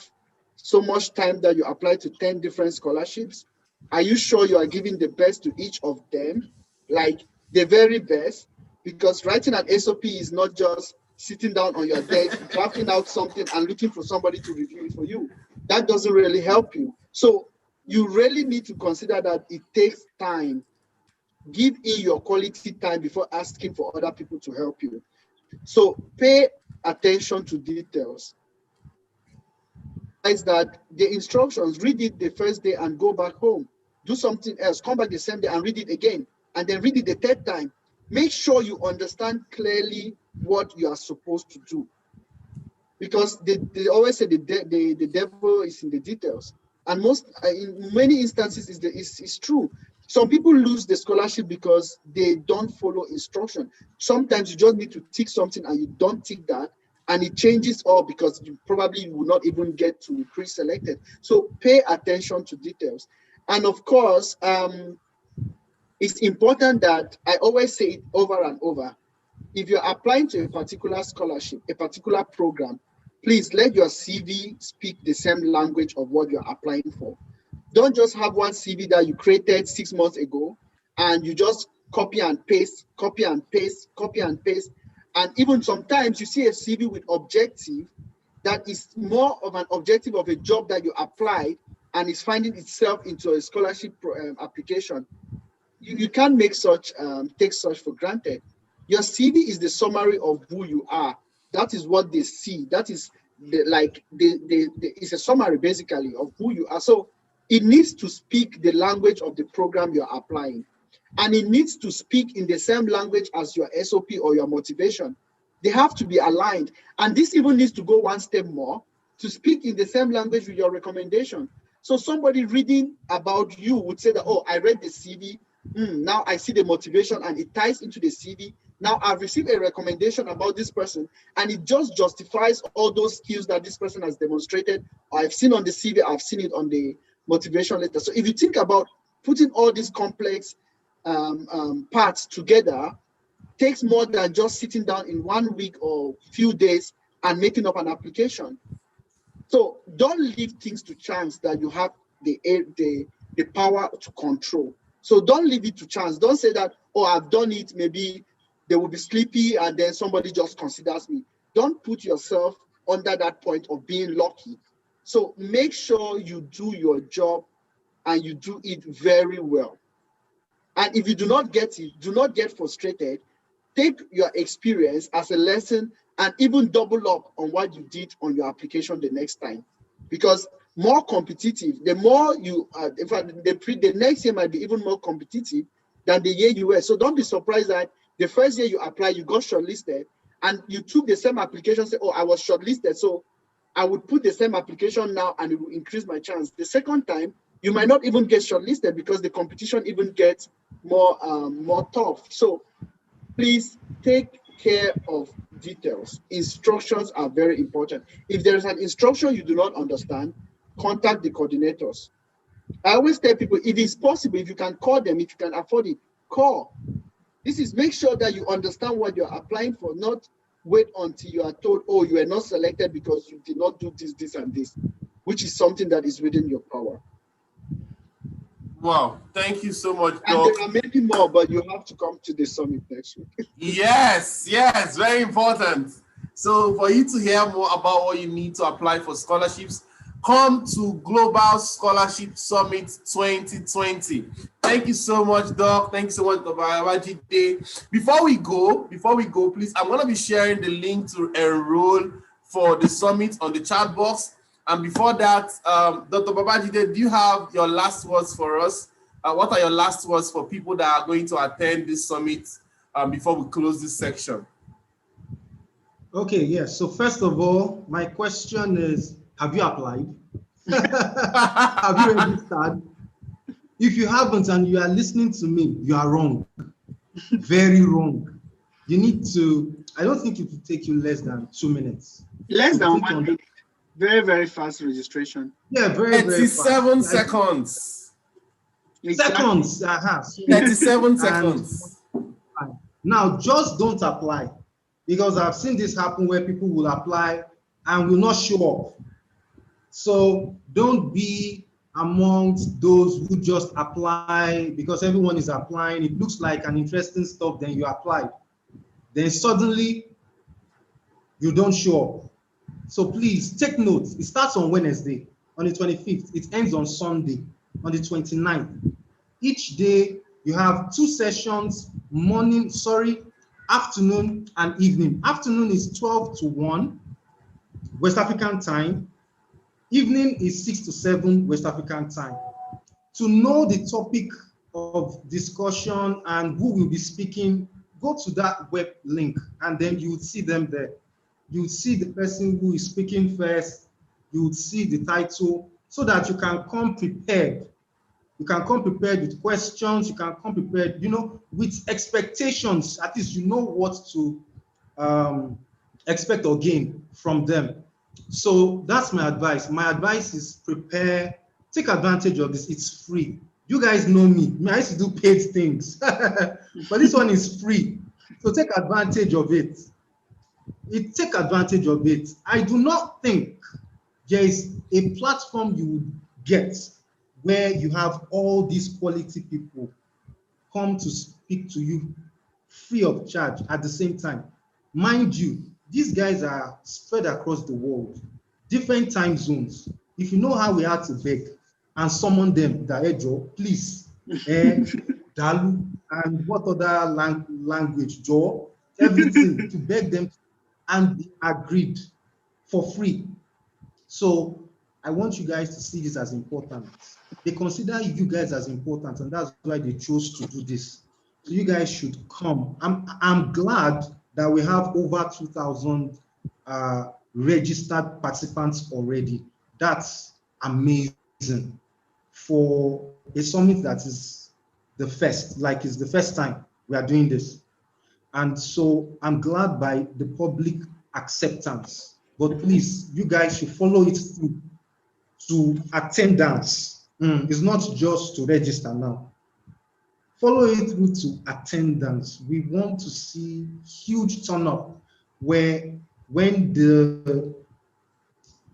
S2: so much time that you apply to 10 different scholarships? Are you sure you are giving the best to each of them? Like, the very best? Because writing an SOP is not just sitting down on your desk, drafting out something and looking for somebody to review it for you. That doesn't really help you. So you really need to consider that it takes time give in your quality time before asking for other people to help you. So pay attention to details. Is that the instructions, read it the first day and go back home. Do something else, come back the same day and read it again, and then read it the third time. Make sure you understand clearly what you are supposed to do. Because they always say the devil is in the details. And most, in many instances, is true. Some people lose the scholarship because they don't follow instruction. Sometimes you just need to tick something and you don't tick that, and it changes all because you probably will not even get to pre-selected. So pay attention to details. And of course, it's important that I always say it over and over. If you're applying to a particular scholarship, a particular program, please let your CV speak the same language of what you're applying for. Don't just have one CV that you created 6 months ago and you just copy and paste, copy and paste, copy and paste. And even sometimes you see a CV with objective that is more of an objective of a job that you applied and is finding itself into a scholarship application. You can't make such, take such for granted. Your CV is the summary of who you are. That is what they see. That is it's a summary basically of who you are. So it needs to speak the language of the program you're applying. And it needs to speak in the same language as your SOP or your motivation. They have to be aligned. And this even needs to go one step more to speak in the same language with your recommendation. So somebody reading about you would say that, oh, I read the CV. Now I see the motivation and it ties into the CV. Now I've received a recommendation about this person and it just justifies all those skills that this person has demonstrated. I've seen on the CV, I've seen it on the motivation letter. So if you think about putting all these complex parts together, takes more than just sitting down in 1 week or few days and making up an application. So don't leave things to chance that you have the power to control. So don't leave it to chance. Don't say that, oh, I've done it, maybe they will be sleepy and then somebody just considers me. Don't put yourself under that point of being lucky. So make sure you do your job and you do it very well. And if you do not get it, do not get frustrated. Take your experience as a lesson and even double up on what you did on your application the next time. Because more competitive, the more you, in fact, the next year might be even more competitive than the year you were. So don't be surprised that the first year you apply, you got shortlisted and you took the same application, say, oh, I was shortlisted, so I would put the same application now and it will increase my chance. The second time, you might not even get shortlisted because the competition even gets more tough. So please take care of details. Instructions are very important. If there is an instruction you do not understand, contact the coordinators. I always tell people, if it's possible, if you can call them, if you can afford it, call. This is make sure that you understand what you're applying for, not wait until you are told, oh, you are not selected because you did not do this, this, and this, which is something that is within your power.
S1: Wow, thank you so much,
S2: And
S1: Doc.
S2: there are many more, but you have to come to the summit next week.
S1: Yes, very important. So for you to hear more about what you need to apply for scholarships, come to Global Scholarship Summit 2020. Thank you so much, Doc. Thank you so much, Babajide. Before we go, please, I'm going to be sharing the link to enroll for the summit on the chat box. And before that, Dr. Babajide, do you have your last words for us? What are your last words for people that are going to attend this summit before we close this section?
S3: Okay, yes. So first of all, my question is, have you applied? Have you registered? If you haven't and you are listening to me, you are wrong. Very wrong. You need to, I don't think it will take you less than 2 minutes.
S2: Less than 1 minute. Very, very fast registration.
S3: Yeah, very, very fast.
S1: 37 seconds.
S3: Seconds.
S1: 37 seconds.
S3: Now, just don't apply, because I've seen this happen where people will apply and will not show up. So don't be amongst those who just apply because everyone is applying. It looks like an interesting stuff, then you apply. Then suddenly you don't show up. So please take note. It starts on Wednesday, on the 25th. It ends on Sunday, on the 29th. Each day You have 2 sessions, afternoon and evening. Afternoon is 12 to 1 West African time. Evening is 6 to 7 West African time. To know the topic of discussion and who will be speaking, go to that web link and then you would see them there. You would see the person who is speaking first. You would see the title so that you can come prepared. You can come prepared with questions. You can come prepared, with expectations. At least you know what to expect or gain from them. So that's my advice. My advice is prepare, take advantage of this. It's free. You guys know me. I used to do paid things, but this one is free. So take advantage of it. Take advantage of it. I do not think there is a platform you would get where you have all these quality people come to speak to you free of charge at the same time. Mind you, these guys are spread across the world, different time zones. If you know how we had to beg and summon them, Daejo, please, Dalu, and what other language, Jo, everything to beg them, and they agreed for free. So I want you guys to see this as important. They consider you guys as important, and that's why they chose to do this. So you guys should come. I'm glad that we have over 2,000 registered participants already. That's amazing for a summit that is the first, like it's the first time we are doing this. And so I'm glad by the public acceptance. But please, you guys should follow it through to attendance. It's not just to register now. Follow it through to attendance. We want to see huge turn up where when the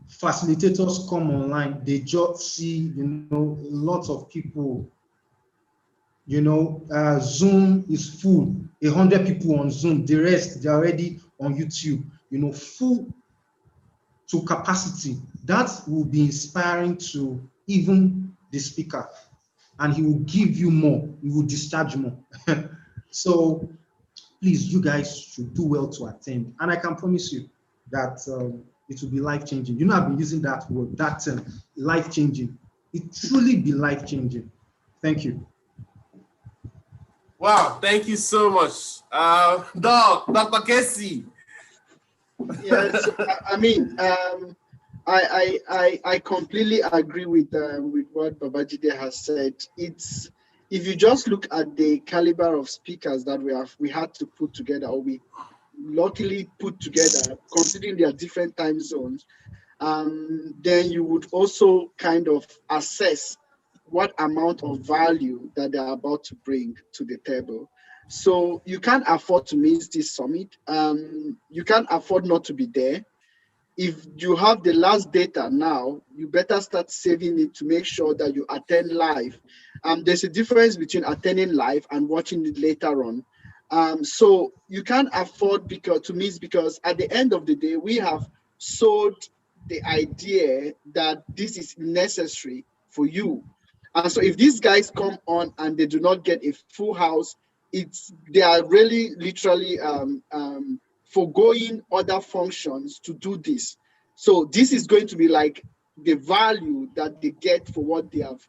S3: facilitators come online, they just see, lots of people. Zoom is full, 100 people on Zoom. The rest, they're already on YouTube, full to capacity. That will be inspiring to even the speaker, and he will give you more, he will discharge more. So please, you guys should do well to attend. And I can promise you that it will be life-changing. I've been using that word, that term, life-changing. It truly be life-changing. Thank you.
S1: Wow, thank you so much. Dr. Casey.
S2: Yes, I mean, I completely agree with what Babajide has said. It's, if you just look at the caliber of speakers that we had to put together, or we luckily put together, considering their different time zones, then you would also kind of assess what amount of value that they're about to bring to the table. So you can't afford to miss this summit. You can't afford not to be there. If you have the last data now, you better start saving it to make sure that you attend live. There's a difference between attending live and watching it later on. So you can't afford to miss, because at the end of the day, we have sold the idea that this is necessary for you. And so if these guys come on and they do not get a full house, they are really literally foregoing other functions to do this. So this is going to be like the value that they get for what they have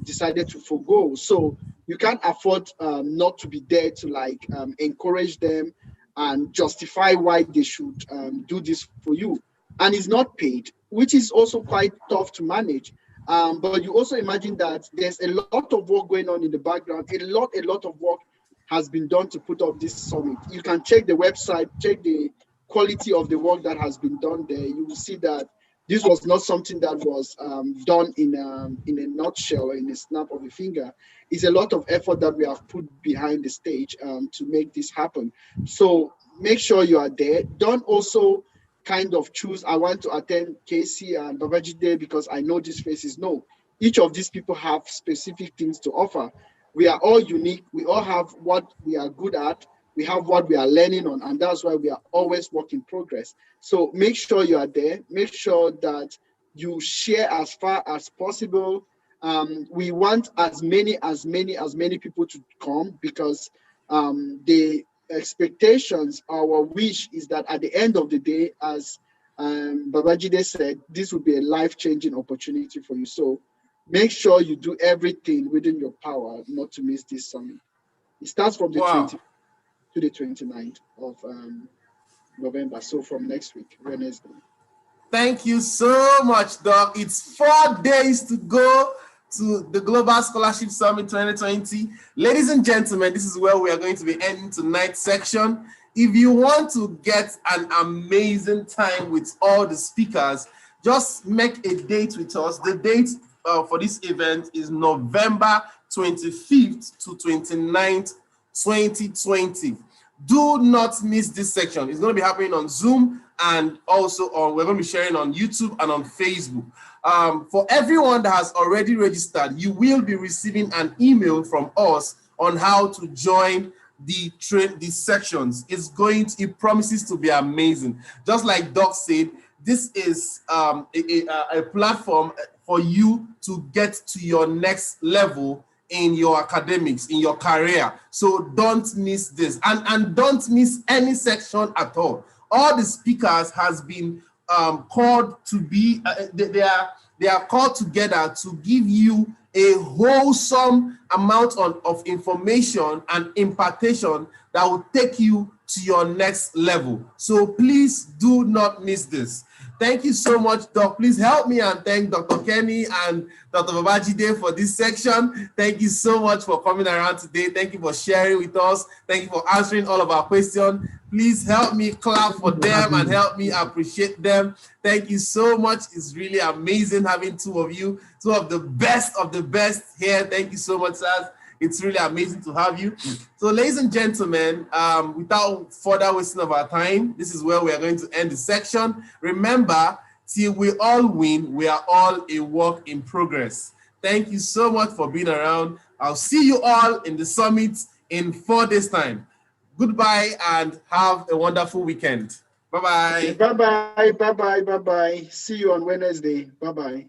S2: decided to forego. So you can't afford not to be there to encourage them and justify why they should do this for you. And it's not paid, which is also quite tough to manage. But you also imagine that there's a lot of work going on in the background. A lot of work has been done to put up this summit. You can check the website, check the quality of the work that has been done there. You will see that this was not something that was done in a nutshell or in a snap of a finger. It's a lot of effort that we have put behind the stage to make this happen. So make sure you are there. Don't also kind of choose, I want to attend Casey and Babajide because I know these faces. No, each of these people have specific things to offer. We are all unique. We all have what we are good at. We have what we are learning on, and that's why we are always work in progress. So make sure you are there. Make sure that you share as far as possible. We want as many people to come, because the expectations, our wish is that at the end of the day, as Babajide said, this will be a life-changing opportunity for you. So make sure you do everything within your power not to miss this summit. It starts from the
S1: Wow.
S2: 20th to the 29th of November. So from next week, Wednesday.
S1: Thank you so much, Doc. It's 4 days to go to the Global Scholarship Summit 2020. Ladies and gentlemen, this is where we are going to be ending tonight's section. If you want to get an amazing time with all the speakers, just make a date with us. The date for this event is November 25th to 29th, 2020. Do not miss this section. It's going to be happening on Zoom, and also we're going to be sharing on YouTube and on Facebook. For everyone that has already registered, you will be receiving an email from us on how to join the sections. It promises to be amazing. Just like Doc said, this is a platform for you to get to your next level in your academics, in your career. So don't miss this, and don't miss any section at all. All the speakers has been called to be, they are called together to give you a wholesome amount of information and impartation that will take you to your next level. So please do not miss this. Thank you so much, Doc. Please help me and thank Dr. Kenny and Dr. Babajide for this section. Thank you so much for coming around today. Thank you for sharing with us. Thank you for answering all of our questions. Please help me clap for them and help me appreciate them. Thank you so much. It's really amazing having two of you, two of the best here. Thank you so much, sirs. It's really amazing to have you. So, ladies and gentlemen, without further wasting of our time, this is where we are going to end the section. Remember, till we all win, we are all a work in progress. Thank you so much for being around. I'll see you all in the summit in 4 days' time. Goodbye and have a wonderful weekend. Bye-bye.
S2: Okay, bye-bye, bye-bye, bye-bye. See you on Wednesday. Bye-bye.